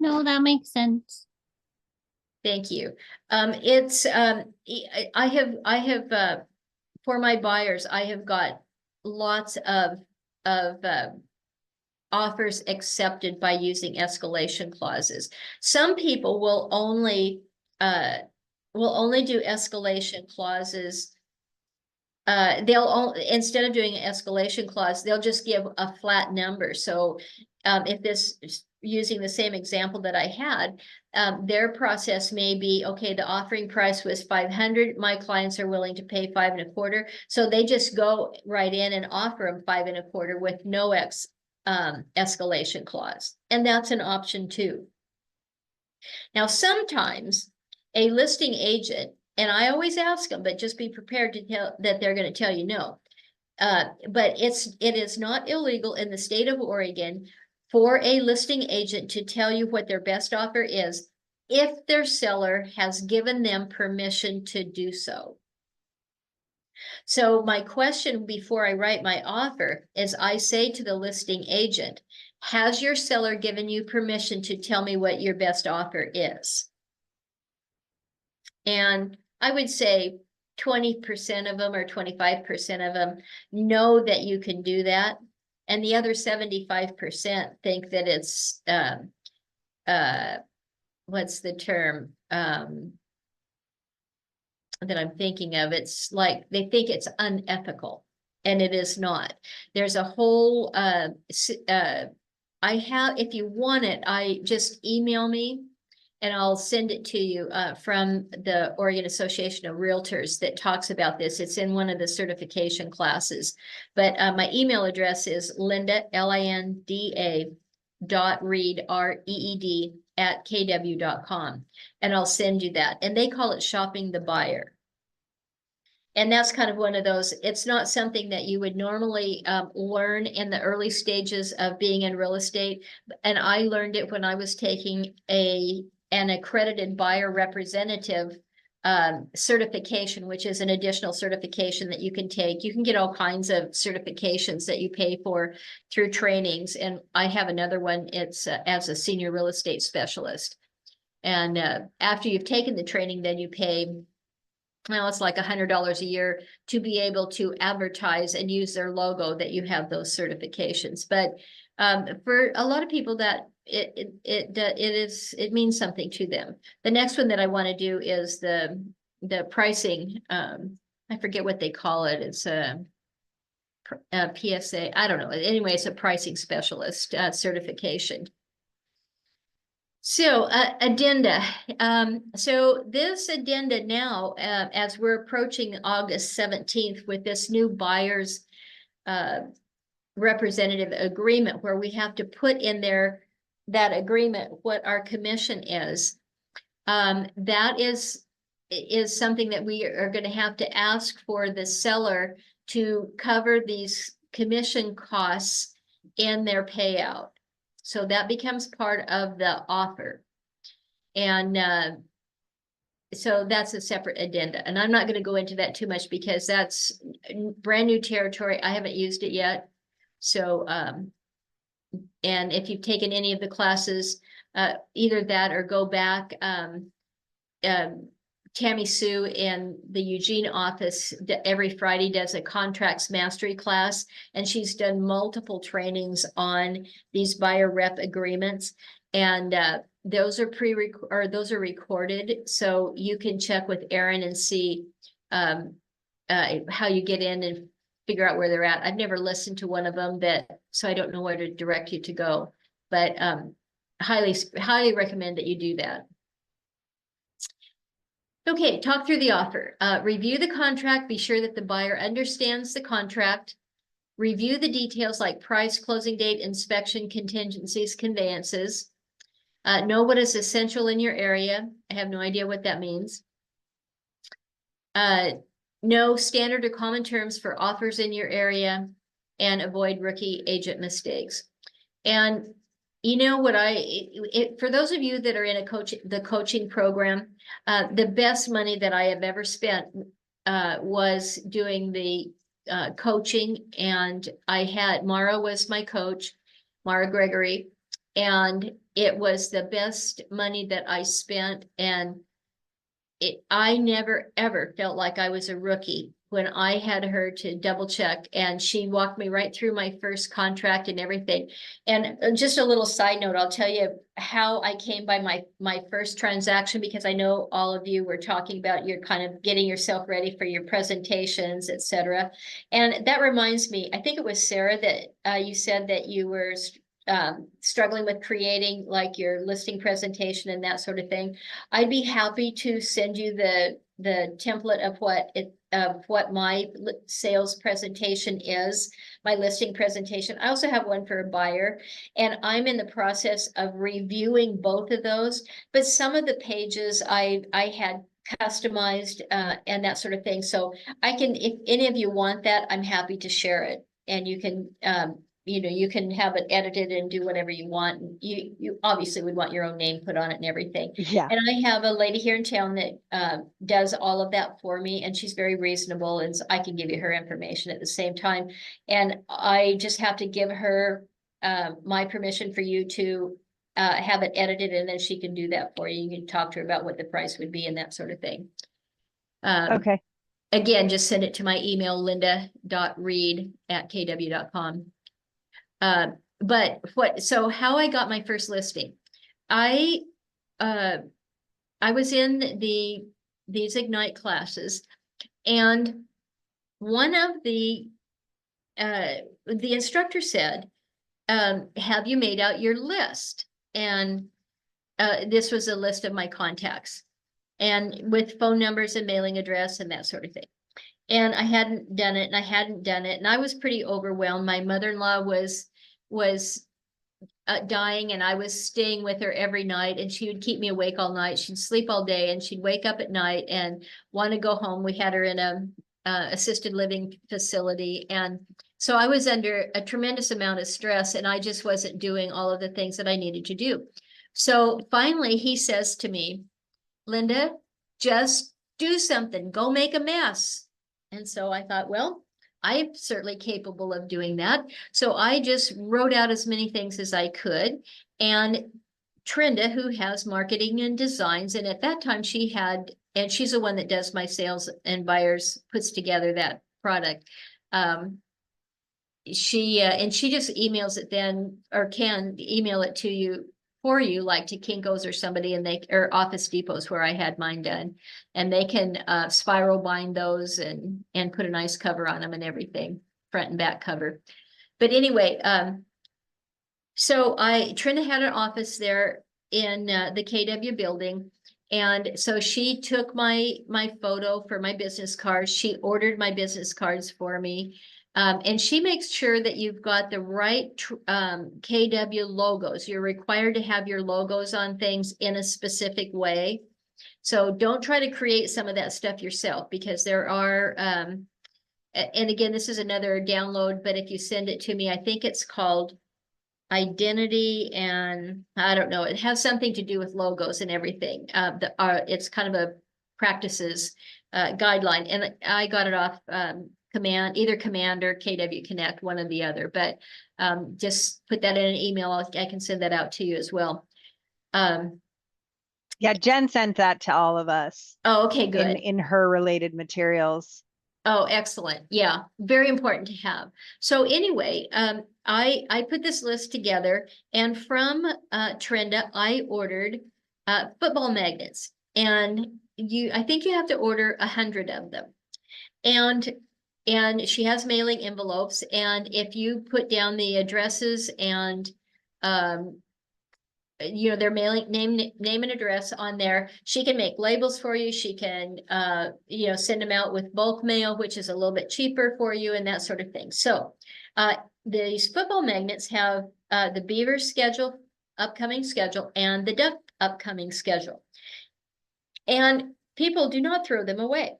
No, that makes sense. Thank you. I have for my buyers, I have got lots of offers accepted by using escalation clauses. Some people will only do escalation clauses. Instead of doing an escalation clause, they'll just give a flat number. So if this using the same example that I had, their process may be, okay, the offering price was 500. My clients are willing to pay 5.25. So they just go right in and offer them 5.25 with no escalation clause. And that's an option too. Now, sometimes a listing agent, and I always ask them, but just be prepared to tell that they're going to tell you no. But it is not illegal in the state of Oregon for a listing agent to tell you what their best offer is if their seller has given them permission to do so. So my question before I write my offer is I say to the listing agent, has your seller given you permission to tell me what your best offer is? And I would say 20% of them or 25% of them know that you can do that. And the other 75% think that it's, what's the term that I'm thinking of? It's like, they think it's unethical, and it is not. There's a whole, if you want it, I just email me and I'll send it to you from the Oregon Association of Realtors that talks about this. It's in one of the certification classes. But my email address is Linda, LINDA, .reed, REED, @kw.com. And I'll send you that. And they call it shopping the buyer. And that's kind of one of those, it's not something that you would normally learn in the early stages of being in real estate. And I learned it when I was taking an accredited buyer representative certification, which is an additional certification that you can take. You can get all kinds of certifications that you pay for through trainings. And I have another one. It's as a senior real estate specialist. And after you've taken the training, then you pay, well, it's like $100 a year to be able to advertise and use their logo that you have those certifications. But for a lot of people, that it means something to them. The next one that I want to do is the pricing. I forget what they call it. It's a PSA. I don't know. Anyway, it's a pricing specialist certification. So addenda. So this addenda now, as we're approaching August 17th with this new buyer's representative agreement, where we have to put in there that agreement what our commission is. That is something that we are going to have to ask for the seller to cover these commission costs in their payout. So that becomes part of the offer. And so that's a separate addenda. And I'm not going to go into that too much because that's brand new territory. I haven't used it yet. So, and if you've taken any of the classes, either that or go back, Tammy Sue in the Eugene office every Friday does a contracts mastery class, and she's done multiple trainings on these buyer rep agreements. And those are those are recorded, so you can check with Erin and see how you get in and figure out where they're at. I've never listened to one of them, so I don't know where to direct you to go, but highly recommend that you do that. Okay, talk through the offer. Review the contract. Be sure that the buyer understands the contract. Review the details like price, closing date, inspection, contingencies, conveyances. Know what is essential in your area. I have no idea what that means. Know standard or common terms for offers in your area, and avoid rookie agent mistakes. And you know what, for those of you that are in the coaching program, the best money that I have ever spent was doing the coaching. And Mara was my coach, Mara Gregory, and it was the best money that I spent. And I never ever felt like I was a rookie when I had her to double check, and she walked me right through my first contract and everything. And just a little side note, I'll tell you how I came by my first transaction, because I know all of you were talking about you're kind of getting yourself ready for your presentations, etc. And that reminds me, I think it was Sarah that you said that you were struggling with creating like your listing presentation and that sort of thing. I'd be happy to send you the template of what my sales presentation is, my listing presentation. I also have one for a buyer, and I'm in the process of reviewing both of those. But some of the pages I had customized and that sort of thing. So I can, if any of you want that, I'm happy to share it, and you can you can have it edited and do whatever you want. You obviously would want your own name put on it and everything. Yeah. And I have a lady here in town that does all of that for me, and she's very reasonable, and so I can give you her information at the same time. And I just have to give her my permission for you to have it edited, and then she can do that for you. You can talk to her about what the price would be and that sort of thing. Okay. Again, just send it to my email, linda.reed@kw.com. So how I got my first listing, I was in these Ignite classes, and one of the instructor said, have you made out your list? And this was a list of my contacts, and with phone numbers and mailing address and that sort of thing. And I hadn't done it, and I was pretty overwhelmed. My mother-in-law was dying, and I was staying with her every night, and she would keep me awake all night. She'd sleep all day, and she'd wake up at night and want to go home. We had her in a assisted living facility, and so I was under a tremendous amount of stress, and I just wasn't doing all of the things that I needed to do. So finally, he says to me, Linda, just do something, go make a mess. And so I thought, well, I'm certainly capable of doing that. So I just wrote out as many things as I could. And Trenda, who has marketing and designs, and at that time she had, and she's the one that does my sales and buyers, puts together that product. And she just emails it then, or can email it to you for you, like to Kinko's or somebody, and they, or Office Depot's where I had mine done, and they can spiral bind those and put a nice cover on them and everything, front and back cover. But anyway, so Trina had an office there in the KW building. And so she took my photo for my business cards. She ordered my business cards for me. And she makes sure that you've got the right KW logos. You're required to have your logos on things in a specific way. So don't try to create some of that stuff yourself, because there are, and again, this is another download, but if you send it to me, I think it's called Identity, and I don't know, it has something to do with logos and everything. It's kind of a practices guideline, and I got it off either Command or KW Connect, one or the other, but just put that in an email. I can send that out to you as well. Yeah, Jen sent that to all of us. Oh, okay, good. In her related materials. Oh, excellent. Yeah, very important to have. So anyway, I put this list together, and from Trenda, I ordered football magnets, and I think you have to order 100 of them. And she has mailing envelopes, and if you put down the addresses and their mailing name and address on there, she can make labels for you. She can send them out with bulk mail, which is a little bit cheaper for you, and that sort of thing. So these football magnets have the Beaver schedule, upcoming schedule, and the Duck upcoming schedule. And people do not throw them away.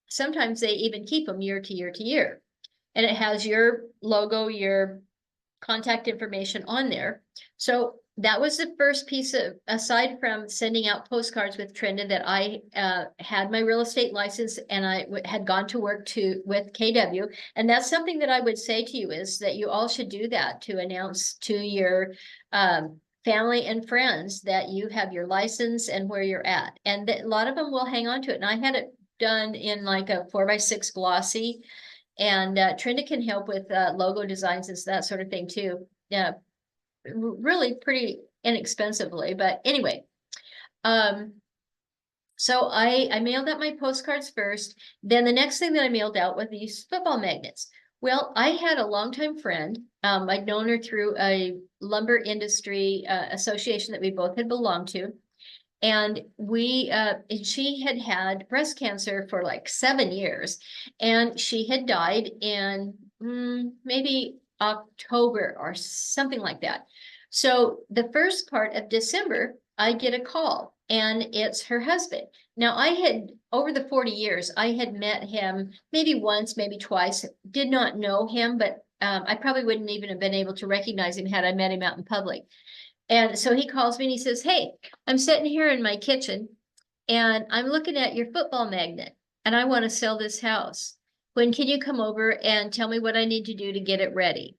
Sometimes they even keep them year to year to year. And it has your logo, your contact information on there. So that was the first piece of, aside from sending out postcards with Trenda, that I had my real estate license, and I had gone to work with KW. And that's something that I would say to you, is that you all should do that, to announce to your family and friends that you have your license and where you're at. And a lot of them will hang on to it. And I had it done in like a 4x6 glossy. And Trenda can help with logo designs and that sort of thing too. Yeah, really pretty inexpensively. But anyway, so I mailed out my postcards first. Then the next thing that I mailed out was these football magnets. Well, I had a longtime friend. I'd known her through a lumber industry association that we both had belonged to. And she had had breast cancer for like 7 years, and she had died in maybe October or something like that. So the first part of December, I get a call, and it's her husband. Now, I had, over the 40 years, I had met him maybe once, maybe twice, did not know him, but I probably wouldn't even have been able to recognize him had I met him out in public. And so he calls me and he says, "Hey, I'm sitting here in my kitchen and I'm looking at your football magnet, and I want to sell this house. When can you come over and tell me what I need to do to get it ready?"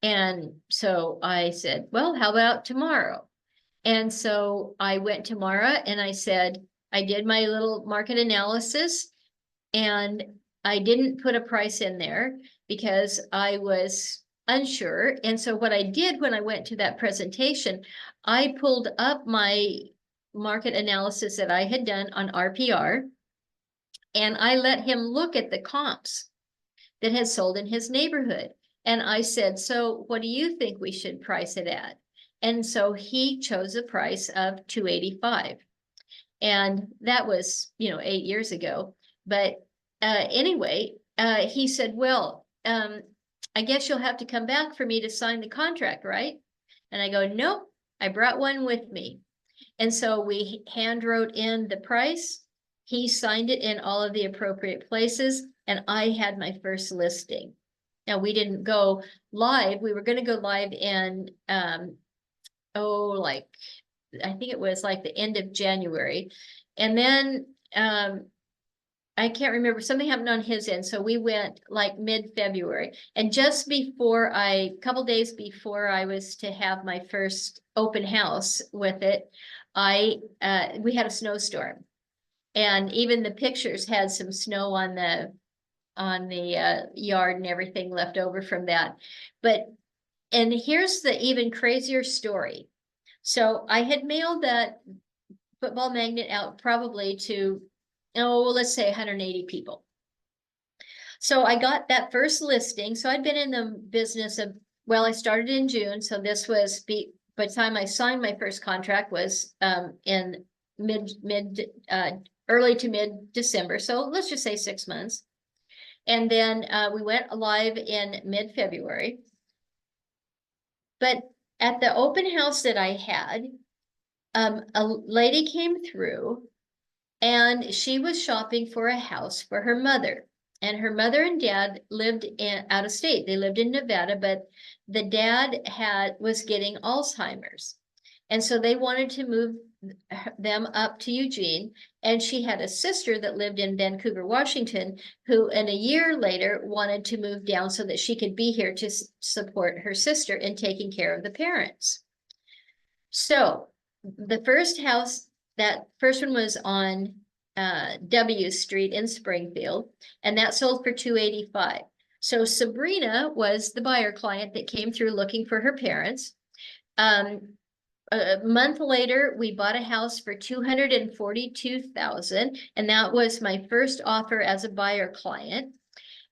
And so I said, "Well, how about tomorrow?" And so I went tomorrow, and I said, I did my little market analysis, and I didn't put a price in there because I was unsure. And so what I did when I went to that presentation, I pulled up my market analysis that I had done on RPR, and I let him look at the comps that had sold in his neighborhood. And I said, "So what do you think we should price it at?" And so he chose a price of $285. And that was, 8 years ago. But anyway, he said, "Well, I guess you'll have to come back for me to sign the contract, right?" And I go, "Nope, I brought one with me." And so we hand wrote in the price. He signed it in all of the appropriate places, and I had my first listing. Now, we didn't go live. We were going to go live in, I think it was like the end of January. And then I can't remember, something happened on his end, so we went like mid-February. And just before couple days before I was to have my first open house with it, we had a snowstorm. And even the pictures had some snow on the yard and everything left over from that. And here's the even crazier story. So I had mailed that football magnet out probably to, let's say 180 people. So I got that first listing. So I'd been in the business of, well, I started in June. So this was by the time I signed my first contract was in early to mid December. So let's just say 6 months. And then we went live in mid-February. But at the open house that I had, a lady came through and she was shopping for a house for her mother. And her mother and dad lived out of state. They lived in Nevada, but the dad was getting Alzheimer's. And so they wanted to move them up to Eugene. And she had a sister that lived in Vancouver, Washington, who in a year later wanted to move down so that she could be here to support her sister in taking care of the parents. So the first house, that first one was on W Street in Springfield, and that sold for $285. So Sabrina was the buyer client that came through looking for her parents. A month later, we bought a house for $242,000, and that was my first offer as a buyer client.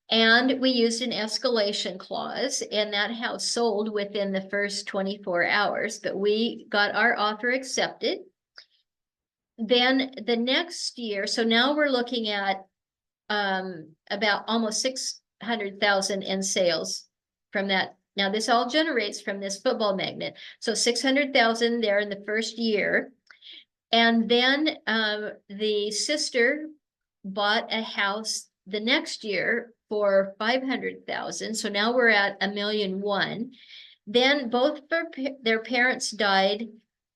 And we used an escalation clause, and that house sold within the first 24 hours, but we got our offer accepted. Then the next year, so now we're looking at about almost 600,000 in sales from that. Now this all generates from this football magnet. So 600,000 there in the first year. And then the sister bought a house the next year for 500,000. So now we're at $1.1 million. Then both their parents died.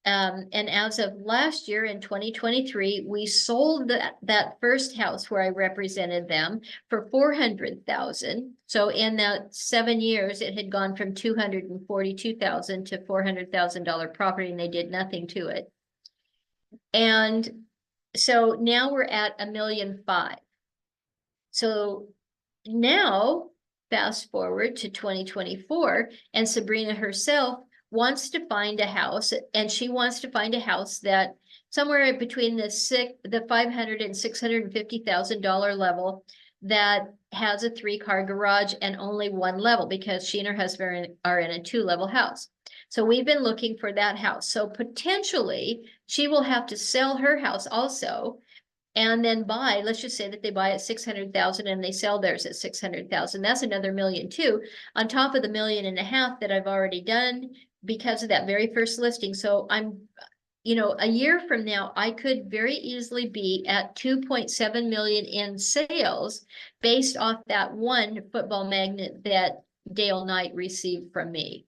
And as of last year in 2023, we sold that first house where I represented them for 400,000. So in that 7 years, it had gone from 242,000 to $400,000 property, and they did nothing to it. And so now we're at $1.5 million. So now fast forward to 2024, and Sabrina herself wants to find a house, and she wants to find a house that somewhere between the $500,000 and $650,000 level that has a 3-car garage and only 1 level, because she and her husband are in a 2-level house. So we've been looking for that house. So potentially she will have to sell her house also and then buy, let's just say that they buy at 600,000 and they sell theirs at 600,000. That's another $1 million too, on top of the $1.5 million that I've already done because of that very first listing. So I'm, a year from now, I could very easily be at 2.7 million in sales based off that one football magnet that Dale Knight received from me.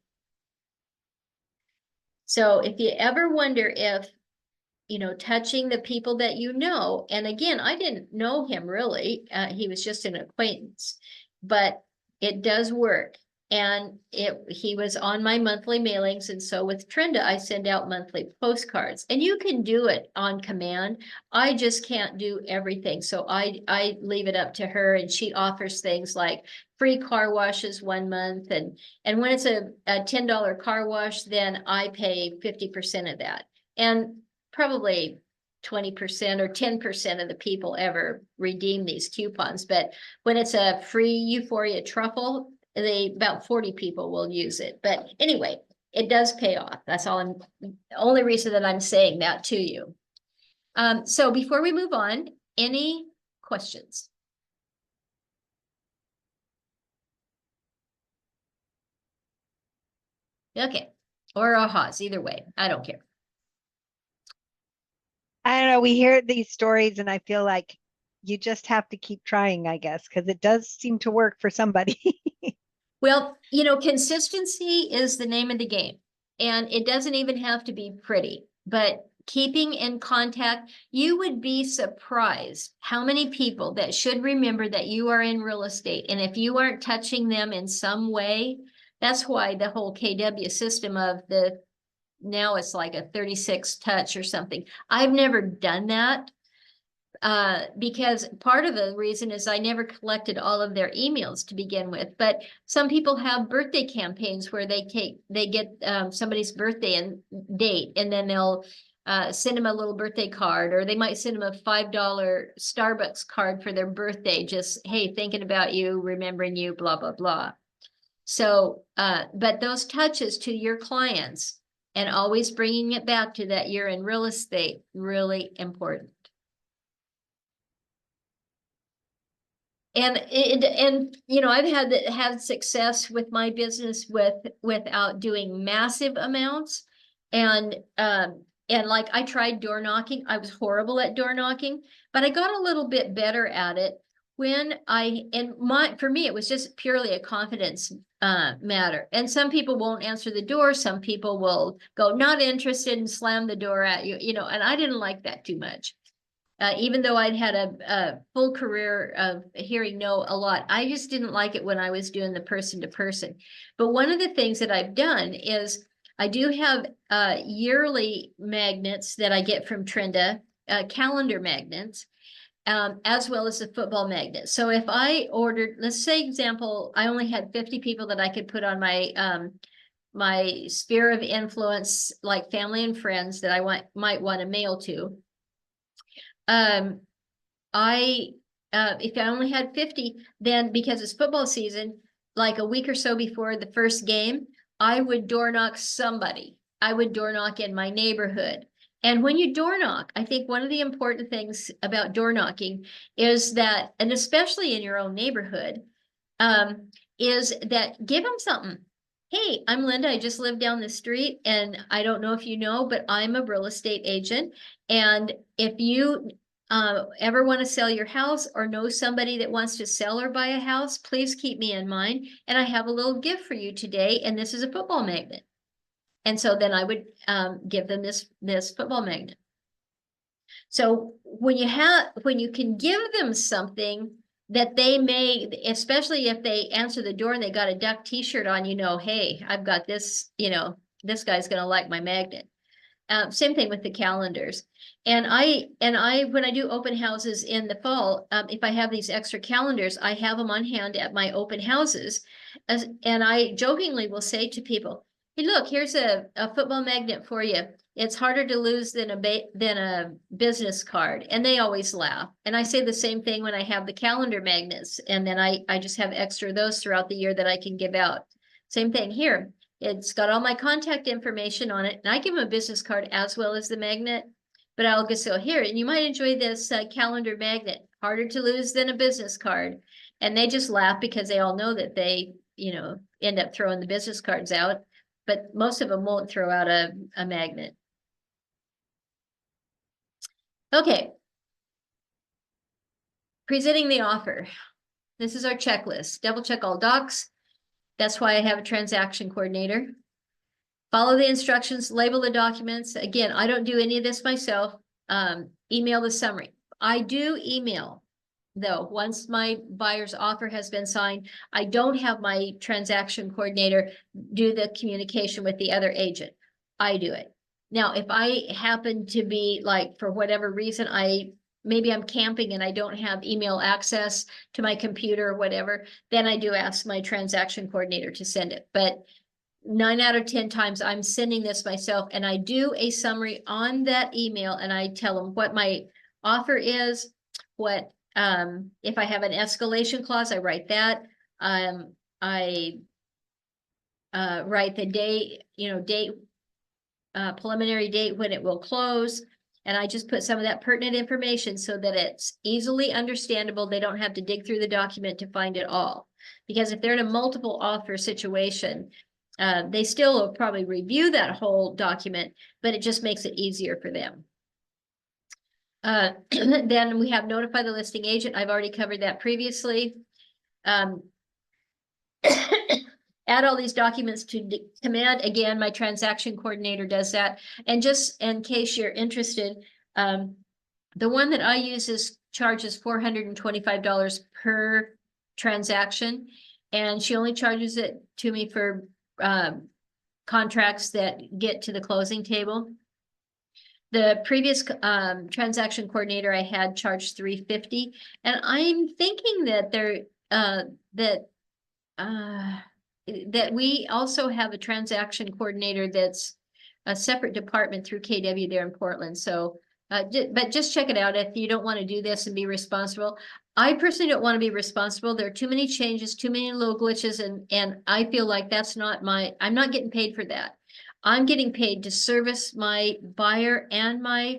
So if you ever wonder if, touching the people that and again, I didn't know him really, he was just an acquaintance, but it does work. And he was on my monthly mailings. And so with Trenda, I send out monthly postcards, and you can do it on command. I just can't do everything. So I leave it up to her, and she offers things like free car washes 1 month. And when it's a $10 car wash, then I pay 50% of that. And probably 20% or 10% of the people ever redeem these coupons. But when it's a free Euphoria truffle, about 40 people will use it. But anyway, it does pay off. That's all the only reason that I'm saying that to you. So before we move on, any questions? Okay, or ahas, either way, I don't care. I don't know. We hear these stories and I feel like you just have to keep trying, I guess, because it does seem to work for somebody. Well, consistency is the name of the game, and it doesn't even have to be pretty, but keeping in contact. You would be surprised how many people that should remember that you are in real estate. And if you aren't touching them in some way, that's why the whole KW system of now it's like a 36 touch or something. I've never done that. Because part of the reason is I never collected all of their emails to begin with, but some people have birthday campaigns where they get somebody's birthday and date, and then they'll send them a little birthday card, or they might send them a $5 Starbucks card for their birthday. Just, hey, thinking about you, remembering you, blah, blah, blah. So, but those touches to your clients and always bringing it back to that you're in real estate, really important. And I've had success with my business without doing massive amounts. And like I tried door knocking. I was horrible at door knocking, but I got a little bit better at it when for me, it was just purely a confidence matter. And some people won't answer the door. Some people will go not interested and slam the door at you, and I didn't like that too much. Even though I'd had a full career of hearing no a lot, I just didn't like it when I was doing the person to person. But one of the things that I've done is I do have yearly magnets that I get from Trenda, calendar magnets, as well as the football magnet. So if I ordered, let's say example, I only had 50 people that I could put on my sphere of influence, like family and friends that I might want to mail to. If I only had 50, then because it's football season, like a week or so before the first game, I would door knock somebody. I would door knock in my neighborhood. And when you door knock, I think one of the important things about door knocking is that, and especially in your own neighborhood, is that give them something. Hey, I'm Linda. I just live down the street, and I don't know if you know, but I'm a real estate agent. And if you ever want to sell your house or know somebody that wants to sell or buy a house, please keep me in mind. And I have a little gift for you today, and this is a football magnet. And so then I would give them this football magnet. So when you can give them something that they may, especially if they answer the door and they got a duck t-shirt on, hey, I've got this, this guy's going to like my magnet. Same thing with the calendars. And when I do open houses in the fall, if I have these extra calendars, I have them on hand at my open houses. And I jokingly will say to people, hey, look, here's a football magnet for you. It's harder to lose than a business card. And they always laugh. And I say the same thing when I have the calendar magnets. And then I just have extra of those throughout the year that I can give out. Same thing here. It's got all my contact information on it. And I give them a business card as well as the magnet. But I'll just go here, and you might enjoy this calendar magnet. Harder to lose than a business card. And they just laugh because they all know that they, end up throwing the business cards out. But most of them won't throw out a magnet. Okay. Presenting the offer. This is our checklist. Double check all docs. That's why I have a transaction coordinator. Follow the instructions, label the documents. Again, I don't do any of this myself. Email the summary. I do email, though, once my buyer's offer has been signed. I don't have my transaction coordinator do the communication with the other agent. I do it. Now, if I happen to be like, for whatever reason, maybe I'm camping and I don't have email access to my computer or whatever, then I do ask my transaction coordinator to send it. But 9 out of 10 times I'm sending this myself, and I do a summary on that email, and I tell them what my offer is, what if I have an escalation clause, I write that. I write the date, preliminary date when it will close, and I just put some of that pertinent information so that it's easily understandable. They don't have to dig through the document to find it all, because if they're in a multiple offer situation, they still will probably review that whole document, but it just makes it easier for them. Then we have notify the listing agent. I've already covered that previously. add all these documents to command. Again, my transaction coordinator does that. And just in case you're interested, the one that I use charges $425 per transaction. And she only charges it to me for contracts that get to the closing table. The previous transaction coordinator I had charged $350, and I'm thinking that that we also have a transaction coordinator that's a separate department through KW there in Portland. So, but just check it out if you don't want to do this and be responsible. I personally don't want to be responsible. There are too many changes, too many little glitches, and I feel like that's not I'm not getting paid for that. I'm getting paid to service my buyer and my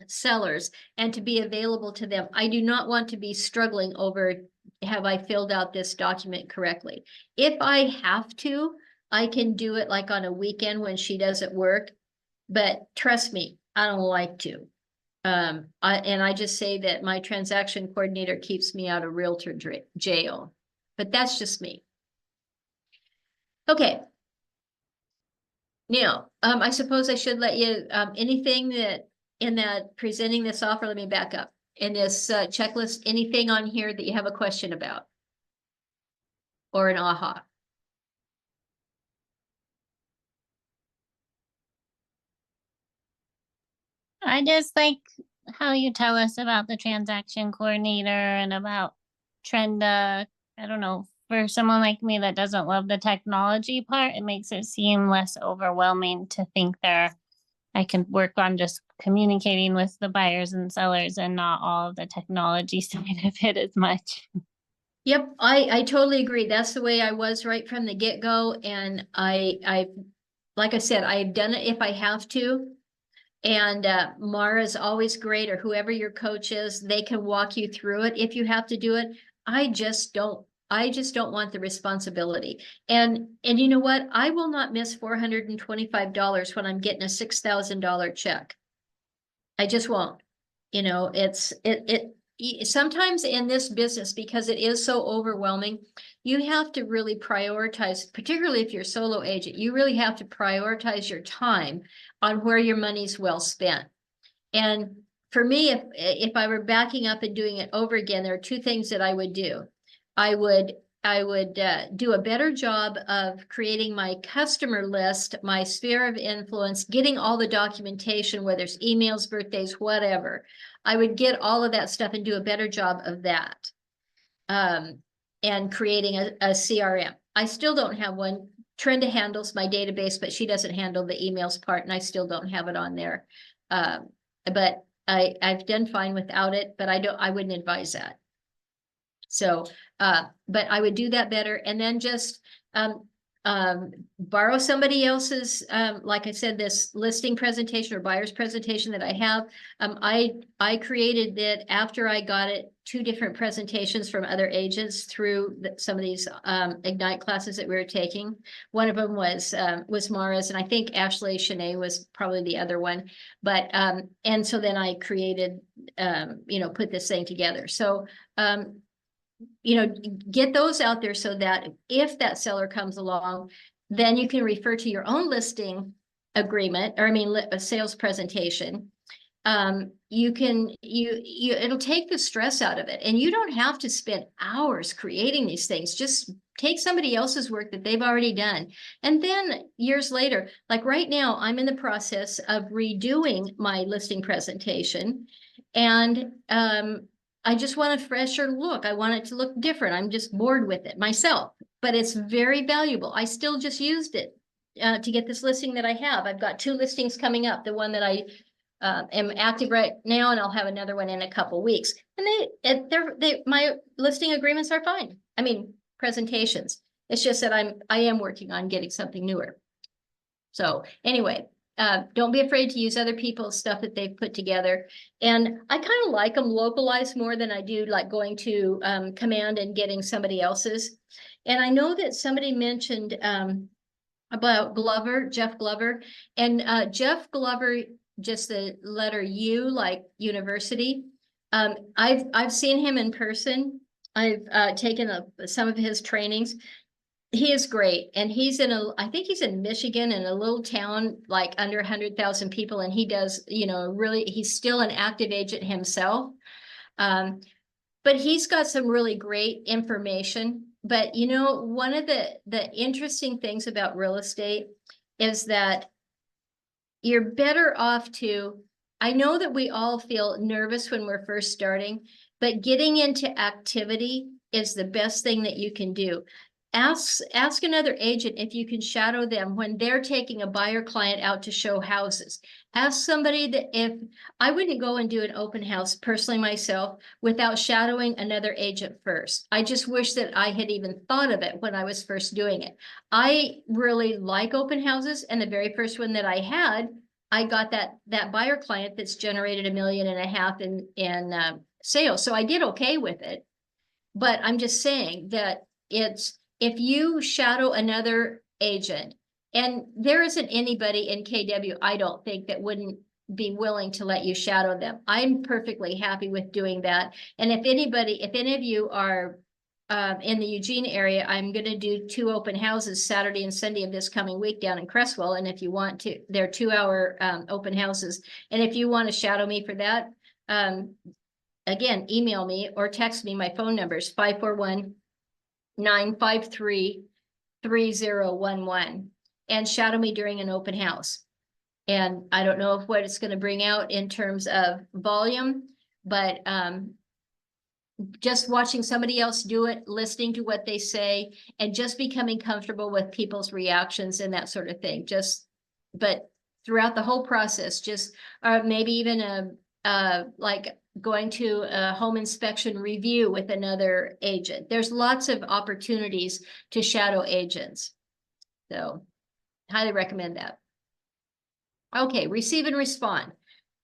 sellers and to be available to them. I do not want to be struggling over, have I filled out this document correctly? If I have to, I can do it like on a weekend when she doesn't work, but trust me, I don't like to. I just say that my transaction coordinator keeps me out of realtor jail, but that's just me. Okay. Now, I suppose I should let you, anything that in that presenting this offer, let me back up. In this checklist, anything on here that you have a question about? Or an aha? I just like how you tell us about the transaction coordinator and about Trenda. I don't know, for someone like me that doesn't love the technology part, it makes it seem less overwhelming to think I can work on just communicating with the buyers and sellers and not all of the technology side of it as much. Yep, I totally agree. That's the way I was right from the get-go. And like I said, I've done it if I have to. And Mara's always great, or whoever your coach is, they can walk you through it if you have to do it. I just don't want the responsibility. And you know what? I will not miss $425 when I'm getting a $6,000 check. I just won't. You know, sometimes in this business, because it is so overwhelming, you have to really prioritize, particularly if you're a solo agent, you really have to prioritize your time on where your money's well spent. And for me, if I were backing up and doing it over again, there are two things that I would do. I would do a better job of creating my customer list, my sphere of influence, getting all the documentation, whether it's emails, birthdays, whatever. I would get all of that stuff and do a better job of that. And creating a CRM. I still don't have one. Trenda handles my database, but she doesn't handle the emails part, and I still don't have it on there. But I've done fine without it, but I wouldn't advise that. So, but I would do that better, and then just borrow somebody else's, like I said, this listing presentation or buyer's presentation that I have. I created that after I got it, 2 different presentations from other agents through some of these Ignite classes that we were taking. One of them was Mara's, and I think Ashley Shanae was probably the other one. But and so then I created, put this thing together. So get those out there so that if that seller comes along, then you can refer to your own listing agreement, or a sales presentation. It'll take the stress out of it, and you don't have to spend hours creating these things. Just take somebody else's work that they've already done. And then years later, like right now, I'm in the process of redoing my listing presentation, and I just want a fresher look. I want it to look different. I'm just bored with it myself, but it's very valuable. I still just used it to get this listing that I have. I've got 2 listings coming up. The one that I am active right now, and I'll have another one in a couple weeks. And my listing agreements are fine. Presentations. It's just that I am working on getting something newer. So anyway, don't be afraid to use other people's stuff that they've put together. And I kind of like them localized more than I do like going to Command and getting somebody else's. And I know that somebody mentioned about Glover, Jeff Glover, and Jeff Glover, just the letter U, like university. I've seen him in person. I've taken some of his trainings. He is great, and I think he's in Michigan, in a little town like under 100,000 people, and he does, really, he's still an active agent himself. But he's got some really great information. But one of the interesting things about real estate is that you're better off to, I know that we all feel nervous when we're first starting, but getting into activity is the best thing that you can do. Ask another agent if you can shadow them when they're taking a buyer client out to show houses. Ask somebody that, if I wouldn't go and do an open house personally myself without shadowing another agent first. I just wish that I had even thought of it when I was first doing it. I really like open houses, and the very first one that I had, I got that buyer client that's generated $1.5 million in sales. So I did okay with it. But I'm just saying that if you shadow another agent, and there isn't anybody in KW, I don't think, that wouldn't be willing to let you shadow them. I'm perfectly happy with doing that. And if any of you are in the Eugene area, I'm going to do 2 open houses Saturday and Sunday of this coming week down in Cresswell. And if you want to, they're 2-hour open houses. And if you want to shadow me for that, again, email me or text me. My phone number is 541-953-3011, and shadow me during an open house. And I don't know what it's going to bring out in terms of volume, but just watching somebody else do it, listening to what they say, and just becoming comfortable with people's reactions and that sort of thing. But throughout the whole process, maybe even like going to a home inspection review with another agent. There's lots of opportunities to shadow agents. So highly recommend that. Okay, receive and respond.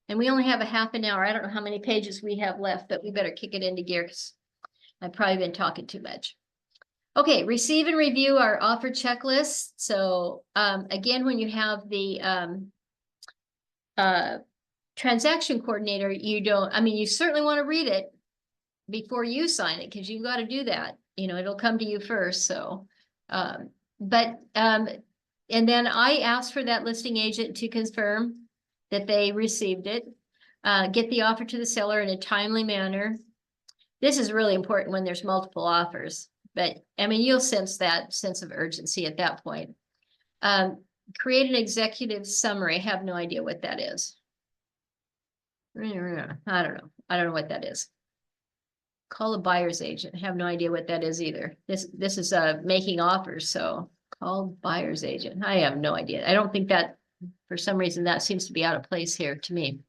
And we only have a half an hour. I don't know how many pages we have left, but we better kick it into gear because I've probably been talking too much. Okay, receive and review our offer checklist. So again, when you have the transaction coordinator, you certainly want to read it before you sign it, because you've got to do that. It'll come to you first. So, and then I asked for that listing agent to confirm that they received it, get the offer to the seller in a timely manner. This is really important when there's multiple offers, but you'll sense that sense of urgency at that point. Create an executive summary. I have no idea what that is. I don't know. I don't know what that is. Call a buyer's agent. I have no idea what that is either. This is making offers. So call buyer's agent. I have no idea. I don't think that, for some reason, that seems to be out of place here to me.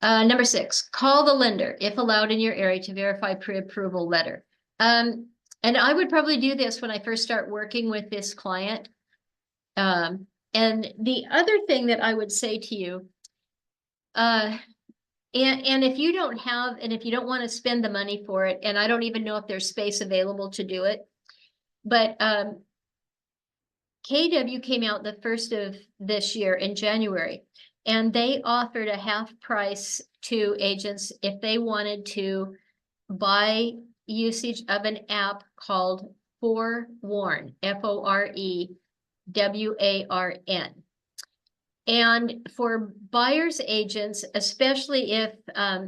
Number 6, call the lender if allowed in your area to verify pre-approval letter. And I would probably do this when I first start working with this client. And the other thing that I would say to you, and if you don't have, and if you don't want to spend the money for it, and I don't even know if there's space available to do it, but KW came out the first of this year in January, and they offered a half price to agents if they wanted to buy usage of an app called ForeWarn, ForeWarn. And for buyers agents, especially if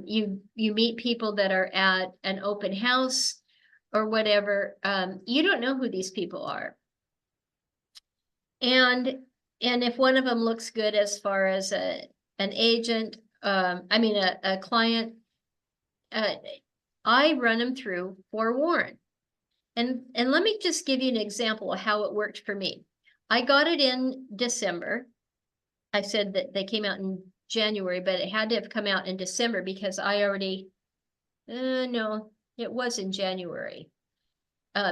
you meet people that are at an open house or whatever, you don't know who these people are. And if one of them looks good as far as an agent, a client, I run them through ForeWarn. And let me just give you an example of how it worked for me. I got it in December. I said that they came out in January, but it had to have come out in December because I already, no, it was in January.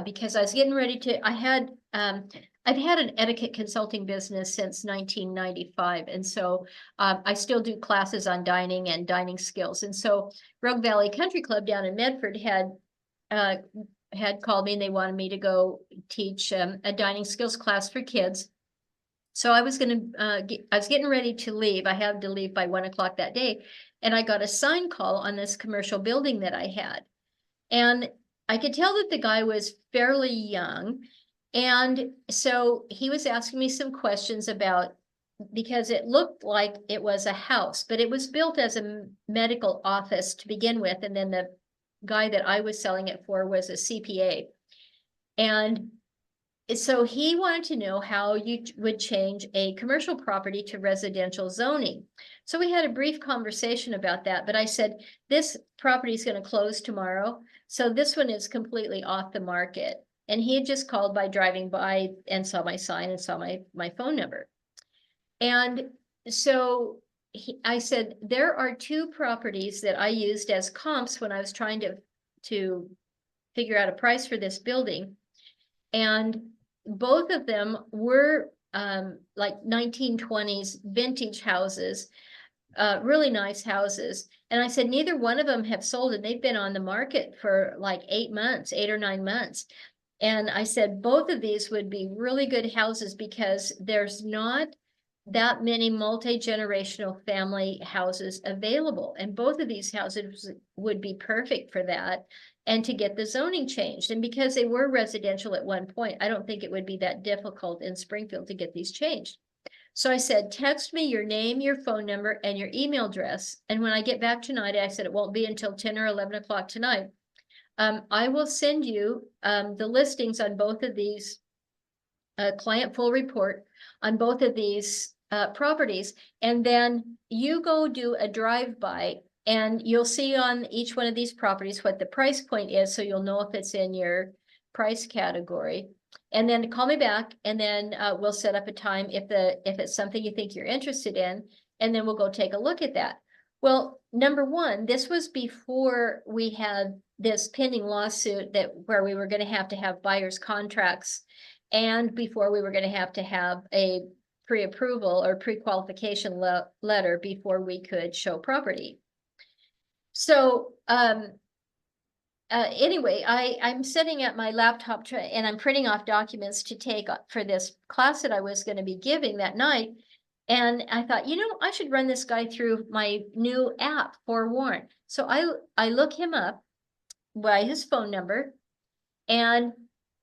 Because I was getting ready to, I've had an etiquette consulting business since 1995. And so I still do classes on dining and dining skills. And so Rogue Valley Country Club down in Medford had called me, and they wanted me to go teach a dining skills class for kids. So I was getting ready to leave. I had to leave by 1 o'clock that day. And I got a sign call on this commercial building that I had. And I could tell that the guy was fairly young. And so he was asking me some questions about, because it looked like it was a house, but it was built as a medical office to begin with. And then the guy that I was selling it for was a CPA. And so he wanted to know how you would change a commercial property to residential zoning. So we had a brief conversation about that, but I said, this property is going to close tomorrow. So this one is completely off the market. And he had just called by driving by and saw my sign and saw my phone number. And so I said, there are two properties that I used as comps when I was trying to figure out a price for this building. And both of them were like 1920s vintage houses, really nice houses. And I said, neither one of them have sold, and they've been on the market for like 8 months, 8 or 9 months. And I said, both of these would be really good houses because there's not that many multi-generational family houses available. And both of these houses would be perfect for that and to get the zoning changed. And because they were residential at one point, I don't think it would be that difficult in Springfield to get these changed. So I said, text me your name, your phone number, and your email address. And when I get back tonight, I said, it won't be until 10 or 11 o'clock tonight. I will send you the listings on both of these, client full report on both of these properties. And then you go do a drive-by and you'll see on each one of these properties what the price point is. So you'll know if it's in your price category. And then call me back and then we'll set up a time if it's something you think you're interested in, and then we'll go take a look at that. Well, number one, this was before we had this pending lawsuit where we were going to have buyer's contracts, and before we were going to have a pre-approval or pre-qualification letter before we could show property. So anyway, I'm sitting at my laptop and I'm printing off documents to take for this class that I was going to be giving that night. And I thought, I should run this guy through my new app, ForeWarn. So I look him up by his phone number, and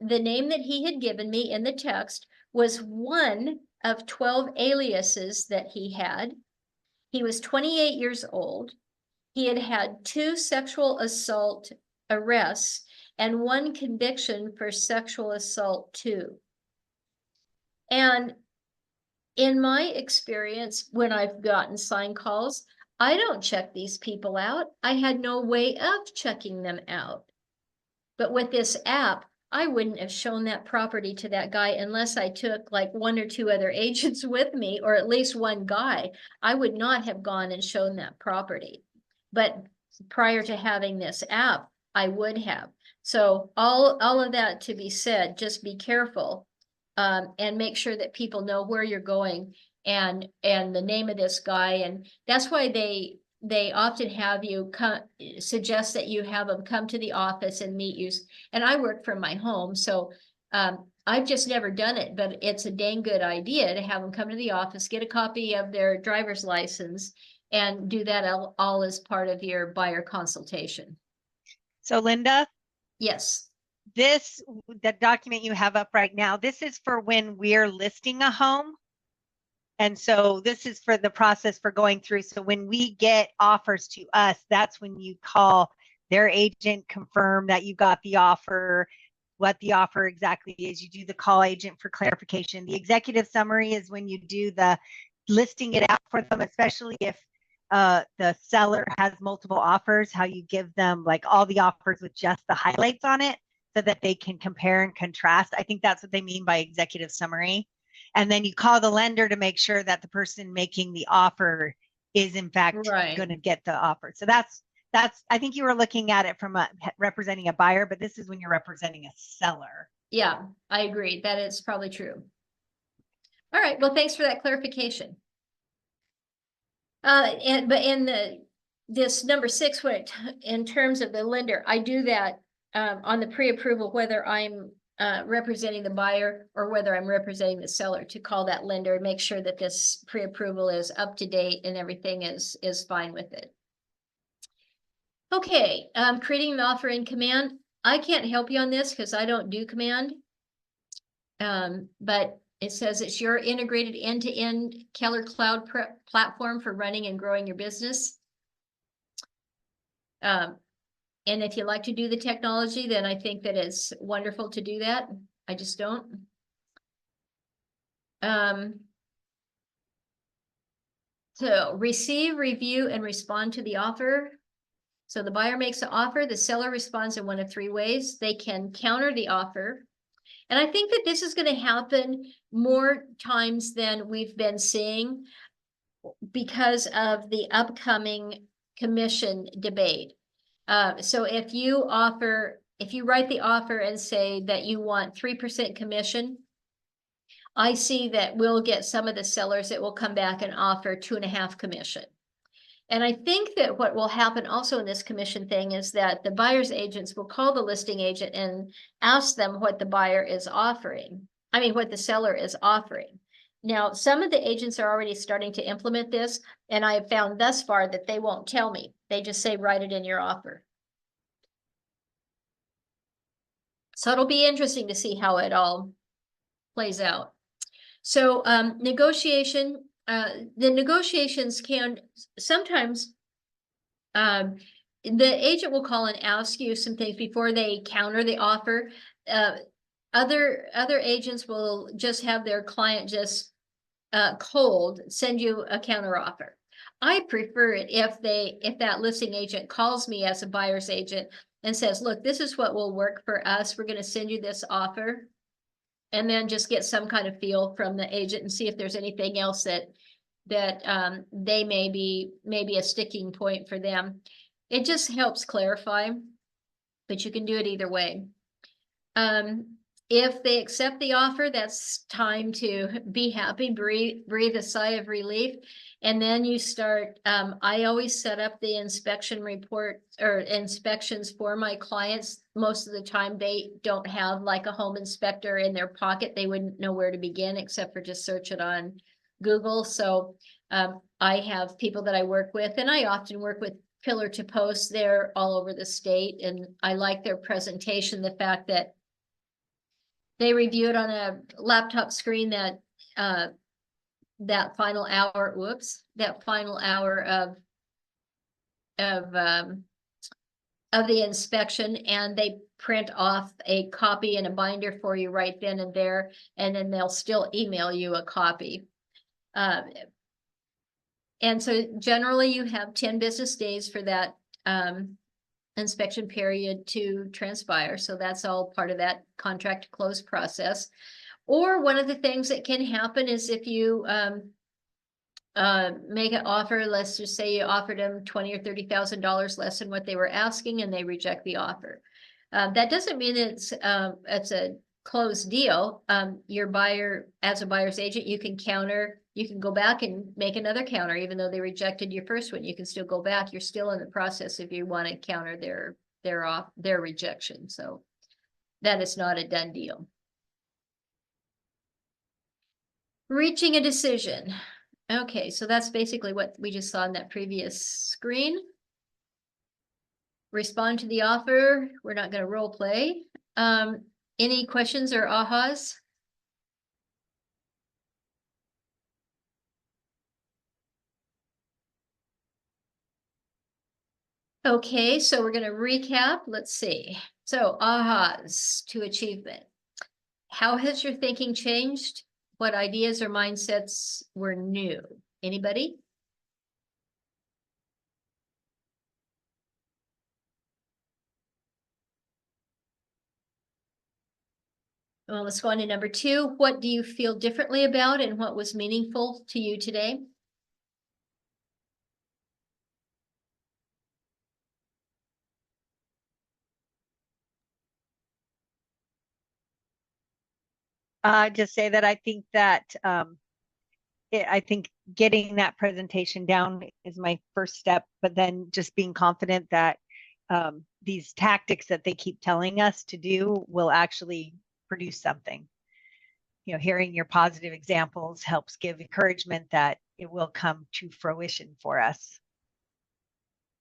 the name that he had given me in the text was one of 12 aliases that he had. He was 28 years old. He had had 2 sexual assault arrests and 1 conviction for sexual assault too. And in my experience, when I've gotten sign calls, I don't check these people out. I had no way of checking them out. But with this app, I wouldn't have shown that property to that guy unless I took like 1 or 2 other agents with me, or at least one guy. I would not have gone and shown that property. But prior to having this app, I would have. So all of that to be said, just be careful and make sure that people know where you're going and the name of this guy. And that's why they often have you suggest that you have them come to the office and meet you. And I work from my home, so I've just never done it, but it's a dang good idea to have them come to the office, get a copy of their driver's license, and do that all as part of your buyer consultation. So Linda, Yes. the document you have up right now, this is for when we're listing a home. And so this is for the process for going through. So when we get offers to us, that's when you call their agent, confirm that you got the offer, what the offer exactly is. You do the call agent for clarification. The executive summary is when you do the listing it out for them, especially if the seller has multiple offers, how you give them like all the offers with just the highlights on it so that they can compare and contrast. I think that's what they mean by executive summary. And then you call the lender to make sure that the person making the offer is in fact going to get the offer. So that's, I think you were looking at it from representing a buyer, but this is when you're representing a seller. Yeah, I agree. That is probably true. All right. Well, thanks for that clarification. But in this number 6, in terms of the lender, I do that on the pre-approval, whether I'm representing the buyer or whether I'm representing the seller, to call that lender and make sure that this pre-approval is up to date and everything is fine with it. Okay, creating an offer in command. I can't help you on this because I don't do command. But it says it's your integrated end-to-end Keller Cloud platform for running and growing your business. And if you like to do the technology, then I think that it's wonderful to do that. I just don't. So receive, review, and respond to the offer. So the buyer makes an offer, the seller responds in one of three ways. They can counter the offer. And I think that this is going to happen more times than we've been seeing because of the upcoming commission debate. So if you write the offer and say that you want 3% commission, I see that we'll get some of the sellers that will come back and offer 2.5% commission. And I think that what will happen also in this commission thing is that the buyer's agents will call the listing agent and ask them what the buyer is offering. I mean, what the seller is offering. Now, some of the agents are already starting to implement this, and I have found thus far that they won't tell me. They just say, write it in your offer. So it'll be interesting to see how it all plays out. So the negotiations can sometimes, the agent will call and ask you some things before they counter the offer. Other agents will just have their client just cold send you a counter offer. I prefer it if that listing agent calls me as a buyer's agent and says, look, this is what will work for us. We're going to send you this offer. And then just get some kind of feel from the agent and see if there's anything else that they may be a sticking point for them. It just helps clarify, but you can do it either way. If they accept the offer, that's time to be happy, breathe a sigh of relief. And then you start, I always set up the inspection report or inspections for my clients. Most of the time they don't have like a home inspector in their pocket. They wouldn't know where to begin except for just search it on Google. So I have people that I work with, and I often work with Pillar to Post. They're all over the state, and I like their presentation. The fact that they review it on a laptop screen that final hour of the inspection, and they print off a copy in a binder for you right then and there, and then they'll still email you a copy. And so generally you have 10 business days for that inspection period to transpire. So that's all part of that contract close process. Or one of the things that can happen is if you make an offer, let's just say you offered them $20,000 or $30,000 less than what they were asking, and they reject the offer. That doesn't mean it's a closed deal. Your buyer, as a buyer's agent, you can counter. You can go back and make another counter, even though they rejected your first one. You can still go back. You're still in the process if you want to counter their rejection. So that is not a done deal. Reaching a decision. Okay, so that's basically what we just saw in that previous screen. Respond to the offer. We're not going to role play. Any questions or ahas? Okay, so we're going to recap. Let's see. So ahas to achievement. How has your thinking changed? What ideas or mindsets were new? Anybody? Well, let's go on to number 2. What do you feel differently about, and what was meaningful to you today? Just say that I think that I think getting that presentation down is my first step, but then just being confident that these tactics that they keep telling us to do will actually produce something. You know, hearing your positive examples helps give encouragement that it will come to fruition for us.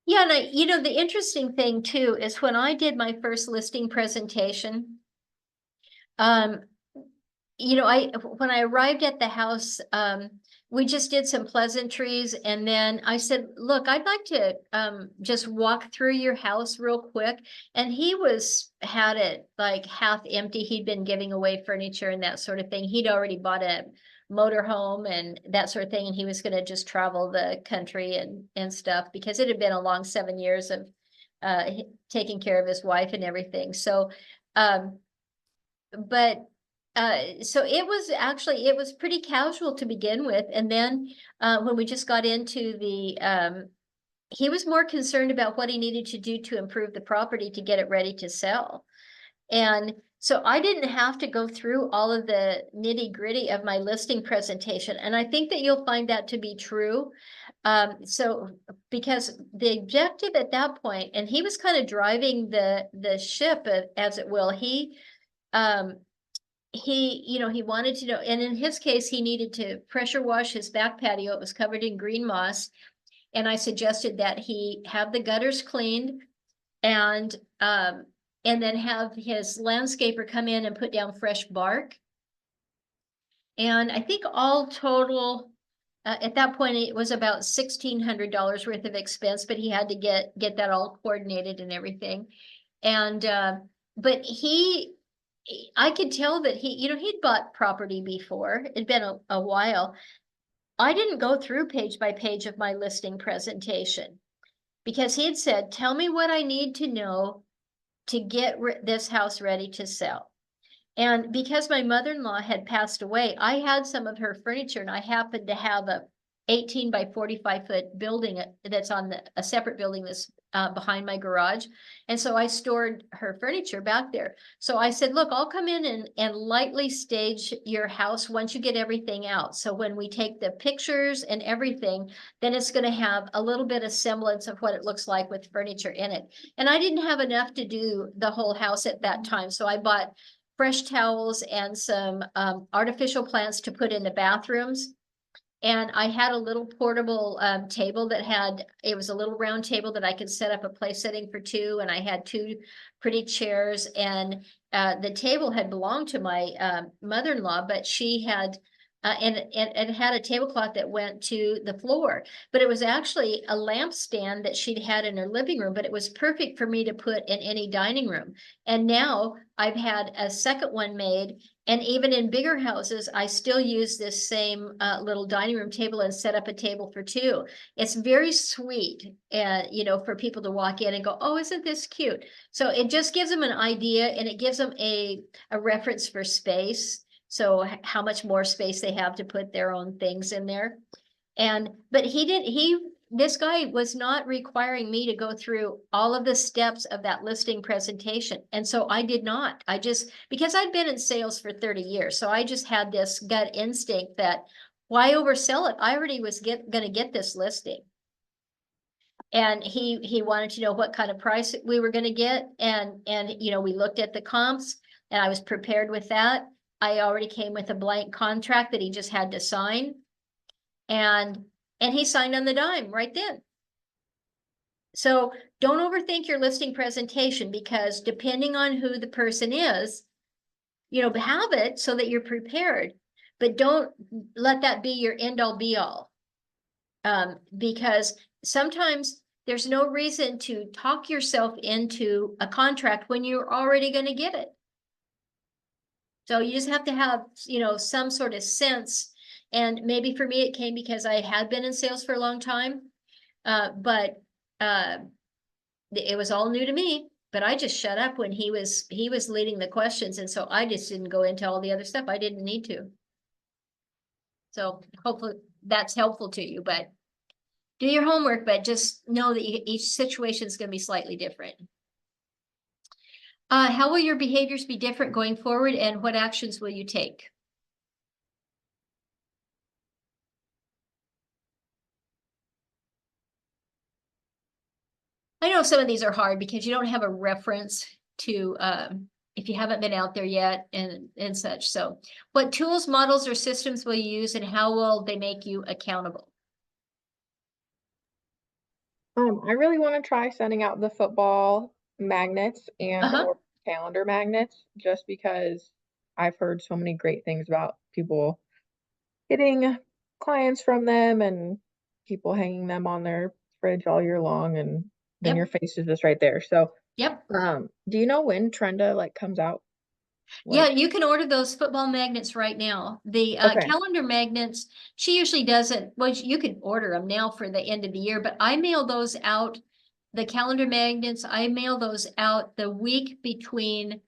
Yeah, and the interesting thing too is when I did my first listing presentation, when I arrived at the house, we just did some pleasantries, and then I said, look, I'd like to just walk through your house real quick. And he had it like half empty. He'd been giving away furniture and that sort of thing. He'd already bought a motorhome and that sort of thing, and he was gonna just travel the country and stuff, because it had been a long 7 years of taking care of his wife and everything. So but so it was pretty casual to begin with. And then when we just got into he was more concerned about what he needed to do to improve the property to get it ready to sell. And so I didn't have to go through all of the nitty gritty of my listing presentation. And I think that you'll find that to be true. So because the objective at that point, and he was kind of driving the ship, as it will, he wanted to know, and in his case, he needed to pressure wash his back patio. It was covered in green moss. And I suggested that he have the gutters cleaned and then have his landscaper come in and put down fresh bark. And I think all total, at that point, it was about $1,600 worth of expense, but he had to get that all coordinated and everything. And but I could tell that he'd bought property before. It'd been a while. I didn't go through page by page of my listing presentation, because he had said, tell me what I need to know to get this house ready to sell. And because my mother-in-law had passed away, I had some of her furniture, and I happened to have a 18 by 45 foot building that's on a separate building that's behind my garage. And so I stored her furniture back there. So I said, look, I'll come in and lightly stage your house once you get everything out. So when we take the pictures and everything, then it's going to have a little bit of semblance of what it looks like with furniture in it. And I didn't have enough to do the whole house at that time. So I bought fresh towels and some artificial plants to put in the bathrooms. And I had a little portable table it was a little round table that I could set up a place setting for two. And I had two pretty chairs, and the table had belonged to my mother-in-law, but she had, and it had a tablecloth that went to the floor, but it was actually a lamp stand that she'd had in her living room, but it was perfect for me to put in any dining room. And now I've had a second one made. And even in bigger houses, I still use this same little dining room table and set up a table for two. It's very sweet, for people to walk in and go, oh, isn't this cute? So it just gives them an idea, and it gives them a reference for space. So how much more space they have to put their own things in there. But this guy was not requiring me to go through all of the steps of that listing presentation. And so I did not. Because I'd been in sales for 30 years. So I just had this gut instinct that why oversell it? I already was going to get this listing. And he wanted to know what kind of price we were going to get. And we looked at the comps, and I was prepared with that. I already came with a blank contract that he just had to sign. And he signed on the dime right then. So don't overthink your listing presentation, because depending on who the person is, have it so that you're prepared, but don't let that be your end all be all. Because sometimes there's no reason to talk yourself into a contract when you're already going to get it. So you just have to have, some sort of sense. And maybe for me, it came because I had been in sales for a long time. But it was all new to me, but I just shut up when he was leading the questions. And so I just didn't go into all the other stuff. I didn't need to. So hopefully that's helpful to you, but do your homework, but just know that each situation is going to be slightly different. How will your behaviors be different going forward, and what actions will you take? I know some of these are hard because you don't have a reference to, if you haven't been out there yet and such. So what tools, models, or systems will you use, and how will they make you accountable? I really want to try sending out the football magnets and or calendar magnets, just because I've heard so many great things about people getting clients from them and people hanging them on their fridge all year long, and then your Yep, face is just right there. So, yep. do you know when Trenda like comes out? Yeah, Like, you can order those football magnets right now. The okay, calendar magnets, she usually doesn't, well, you can order them now for the end of the year, but I mail those out. The calendar magnets, I mail those out the week between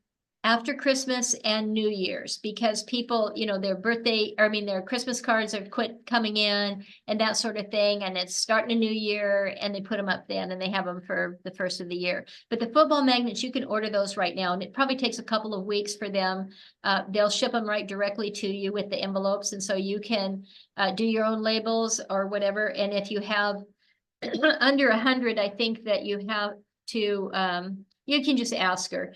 after Christmas and New Year's, because people, their birthday, or I mean, their Christmas cards are quit coming in and that sort of thing. And it's starting a new year and they put them up then and they have them for the first of the year. But the football magnets, you can order those right now, and it probably takes a couple of weeks for them. They'll ship them right directly to you with the envelopes. And so you can do your own labels or whatever. And if you have under 100, I think that you have to, you can just ask her.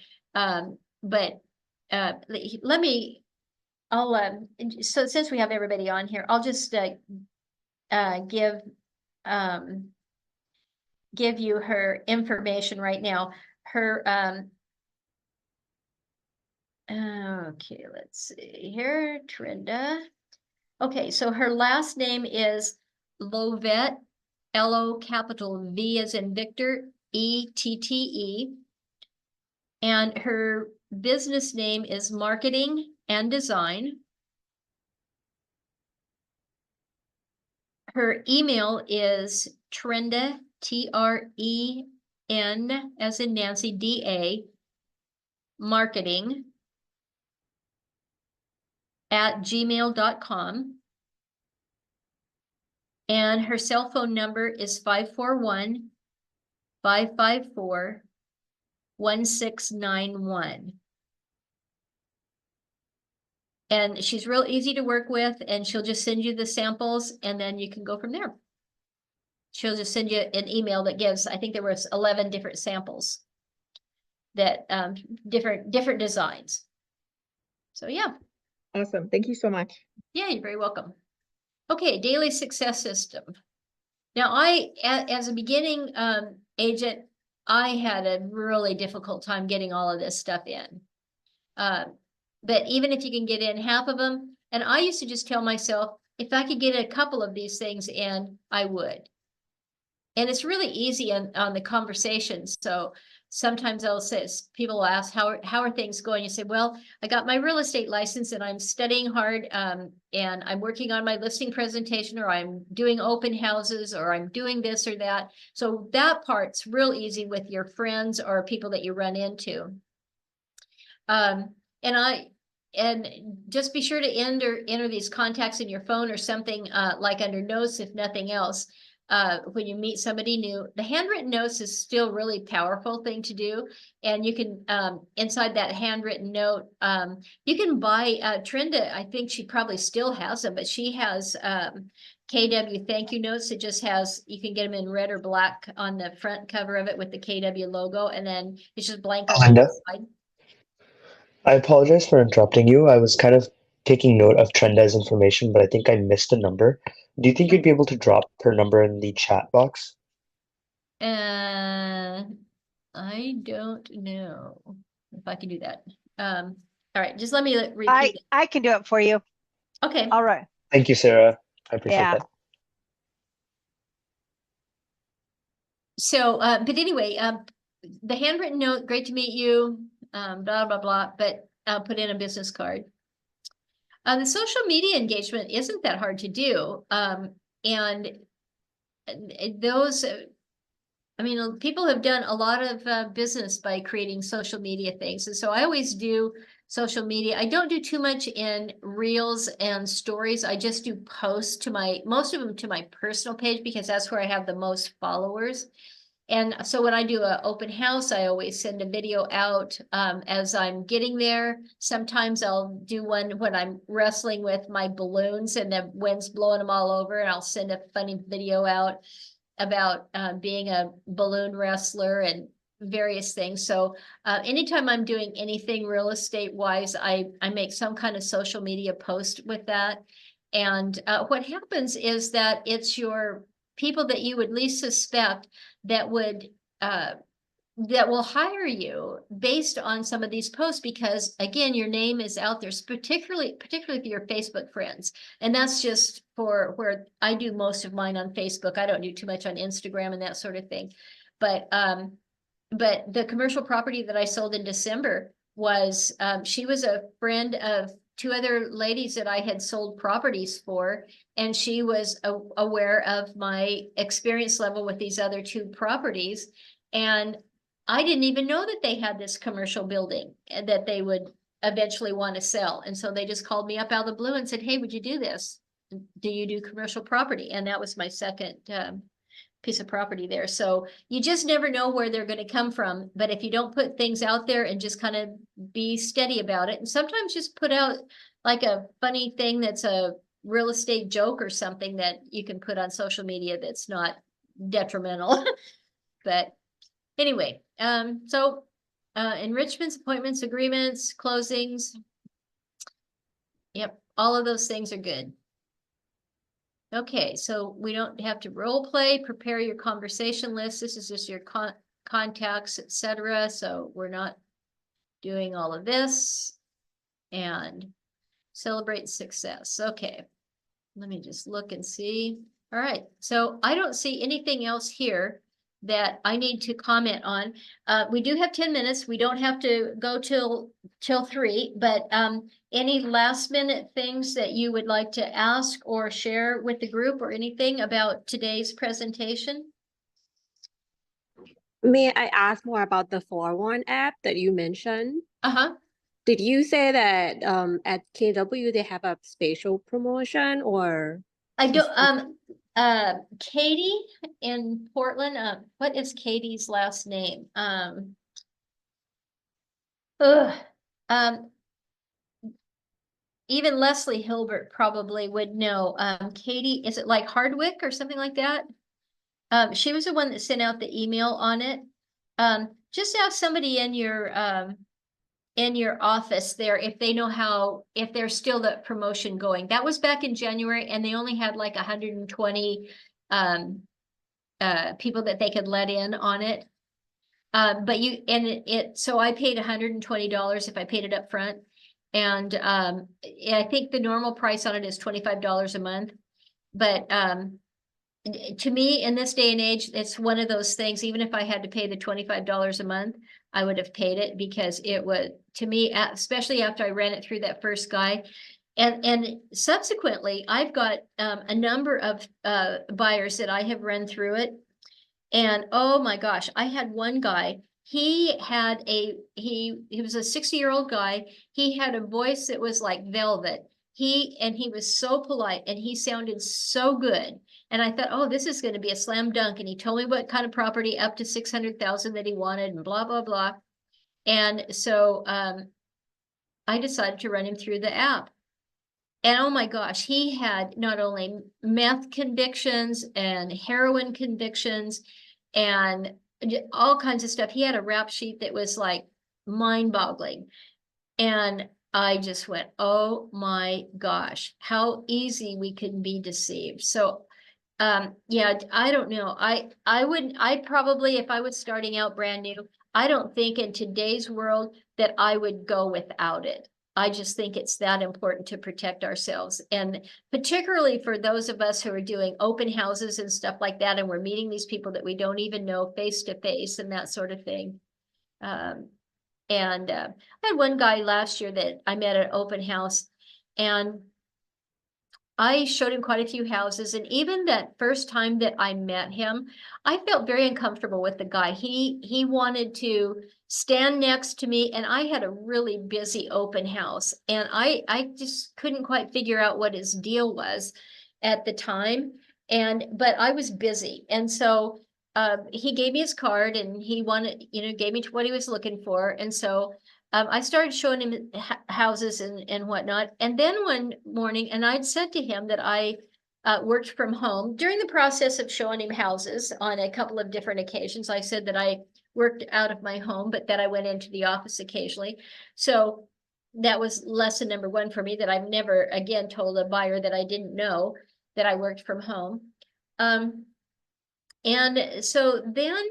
But let me, so since we have everybody on here, I'll just give you her information right now. Her, okay, let's see here, Trenda. Okay, so her last name is Lovette, L-O capital V as in Victor, E-T-T-E. And her business name is Marketing and Design. Her email is Trenda, T-R-E-N as in Nancy, D-A, marketing @gmail.com. And her cell phone number is 541-554-1691. And she's real easy to work with, and she'll just send you the samples and then you can go from there. She'll just send you an email that gives, I think there was 11 different samples that, different designs. So yeah, awesome. Thank you so much. yeah, you're very welcome. Okay, daily success system. Now as a beginning agent, I had a really difficult time getting all of this stuff in. But even if you can get in half of them, and I used to just tell myself, if I could get a couple of these things in, I would. And it's really easy on the conversations. So sometimes I'll say, people will ask, how are things going? You say, well, I got my real estate license and I'm studying hard, and I'm working on my listing presentation, or I'm doing open houses, or I'm doing this or that. So that part's real easy with your friends or people that you run into. And just be sure to enter these contacts in your phone or something, like under notes, if nothing else. When you meet somebody new, the handwritten notes is still a really powerful thing to do. And you can, inside that handwritten note, you can buy, Trenda, I think she probably still has them, but she has, KW thank you notes. It just has, you can get them in red or black on the front cover of it with the KW logo, and then it's just blank on the Linda, side. I apologize for interrupting you. I was kind of taking note of Trenda's information, but I think I missed a number. Do you think you'd be able to drop her number in the chat box? I don't know if I can do that. All right, just let me repeat it. I can do it for you. Okay, All right. Thank you, Sarah. I appreciate Yeah. that. so, but anyway, the handwritten note, great to meet you, blah, blah, blah, but I'll put in a business card. The social media engagement isn't that hard to do. And those, I mean, people have done a lot of business by creating social media things. And so I always do social media. I don't do too much in reels and stories. I just do posts to most of them to my personal page, because that's where I have the most followers. And so when I do an open house, I always send a video out as I'm getting there. Sometimes I'll do one when I'm wrestling with my balloons and the wind's blowing them all over, and I'll send a funny video out about being a balloon wrestler and various things. So anytime I'm doing anything real estate wise, I make some kind of social media post with that. And what happens is that it's your people that you would least suspect that would that will hire you based on some of these posts, because again, your name is out there, particularly for your Facebook friends. And that's just for where I do most of mine on Facebook. I don't do too much on Instagram and that sort of thing. But the commercial property that I sold in December was, she was a friend of two other ladies that I had sold properties for. And she was aware of my experience level with these other two properties. And I didn't even know that they had this commercial building and that they would eventually want to sell. And so they just called me up out of the blue and said, hey, would you do this? Do you do commercial property? And that was my second piece of property there. So you just never know where they're going to come from. But if you don't put things out there and just kind of be steady about it, and sometimes just put out like a funny thing that's a real estate joke or something that you can put on social media that's not detrimental. But anyway, so enrichments, appointments, agreements, closings. Yep, all of those things are good. Okay, so we don't have to role play, prepare your conversation list. This is just your contacts, etc. So we're not doing all of this. And celebrate success. Okay, let me just look and see. All right, so I don't see anything else here that I need to comment on. We do have 10 minutes. We don't have to go till 3, but any last minute things that you would like to ask or share with the group or anything about today's presentation? May I ask more about the Forewarn app that you mentioned? Uh-huh. Did you say that at KW they have a special promotion or? I don't, Katie in Portland, what is Katie's last name? Even Leslie Hilbert probably would know. Katie, is it like Hardwick or something like that? She was the one that sent out the email on it. Just ask somebody in your office there if they know if there's still the promotion going. That was back in January and they only had like 120 people that they could let in on it. So I paid $120 if I paid it up front. And I think the normal price on it is $25 a month. But to me, in this day and age, it's one of those things, even if I had to pay the $25 a month, I would have paid it because it was, to me, especially after I ran it through that first guy. And subsequently, I've got a number of buyers that I have run through it. And oh my gosh, I had one guy, he was a 60-year-old guy. He had a voice that was like velvet. He was so polite and he sounded so good. And I thought, oh, this is going to be a slam dunk. And he told me what kind of property up to 600,000 that he wanted and blah, blah, blah. And so I decided to run him through the app. And oh my gosh, he had not only meth convictions and heroin convictions and all kinds of stuff. He had a rap sheet that was like mind-boggling. And I just went, oh my gosh, how easy we can be deceived. So yeah, I don't know. I probably, if I was starting out brand new, I don't think in today's world that I would go without it. I just think it's that important to protect ourselves. And particularly for those of us who are doing open houses and stuff like that, and we're meeting these people that we don't even know face to face and that sort of thing. I had one guy last year that I met at an open house, and I showed him quite a few houses. And even that first time that I met him, I felt very uncomfortable with the guy. He wanted to stand next to me, and I had a really busy open house. And I just couldn't quite figure out what his deal was at the time. But I was busy. And so he gave me his card and he wanted, gave me what he was looking for. And so I started showing him houses and whatnot. And then one morning, and I'd said to him that I worked from home. During the process of showing him houses on a couple of different occasions, I said that I worked out of my home, but that I went into the office occasionally. So that was lesson number 1 for me, that I've never again told a buyer that I didn't know that I worked from home. And so then,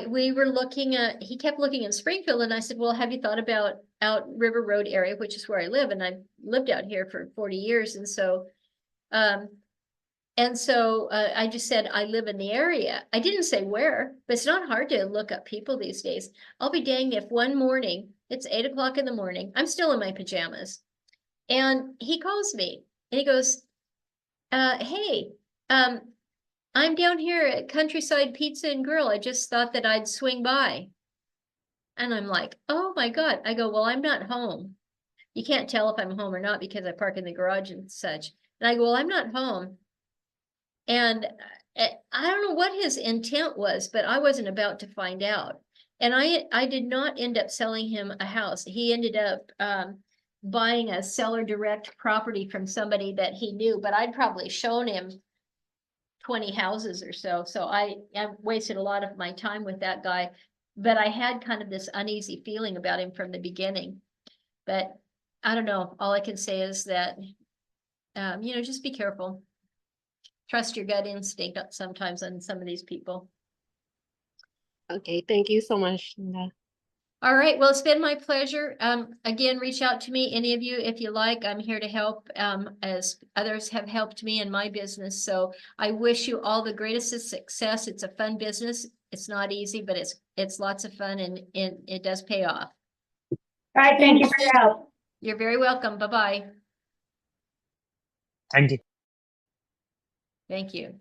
we were looking at, he kept looking in Springfield and I said, well, have you thought about out River Road area, which is where I live, and I've lived out here for 40 years. And so, I just said, I live in the area. I didn't say where, but it's not hard to look up people these days. I'll be danged if one morning, it's 8 o'clock in the morning, I'm still in my pajamas. And he calls me and he goes, hey, I'm down here at Countryside Pizza and Grill. I just thought that I'd swing by. And I'm like, oh my God. I go, well, I'm not home. You can't tell if I'm home or not because I park in the garage and such. And I go, well, I'm not home. And I don't know what his intent was, but I wasn't about to find out. And I did not end up selling him a house. He ended up buying a seller direct property from somebody that he knew, but I'd probably shown him 20 houses or so. So I wasted a lot of my time with that guy, but I had kind of this uneasy feeling about him from the beginning. But I don't know. All I can say is that, just be careful. Trust your gut instinct sometimes on some of these people. Okay, thank you so much, Linda. All right, well, it's been my pleasure. Again, reach out to me, any of you, if you like. I'm here to help, as others have helped me in my business. So I wish you all the greatest of success. It's a fun business. It's not easy, but it's lots of fun and it does pay off. All right, thank you for your help. You're very welcome. Bye-bye. Thank you. Thank you.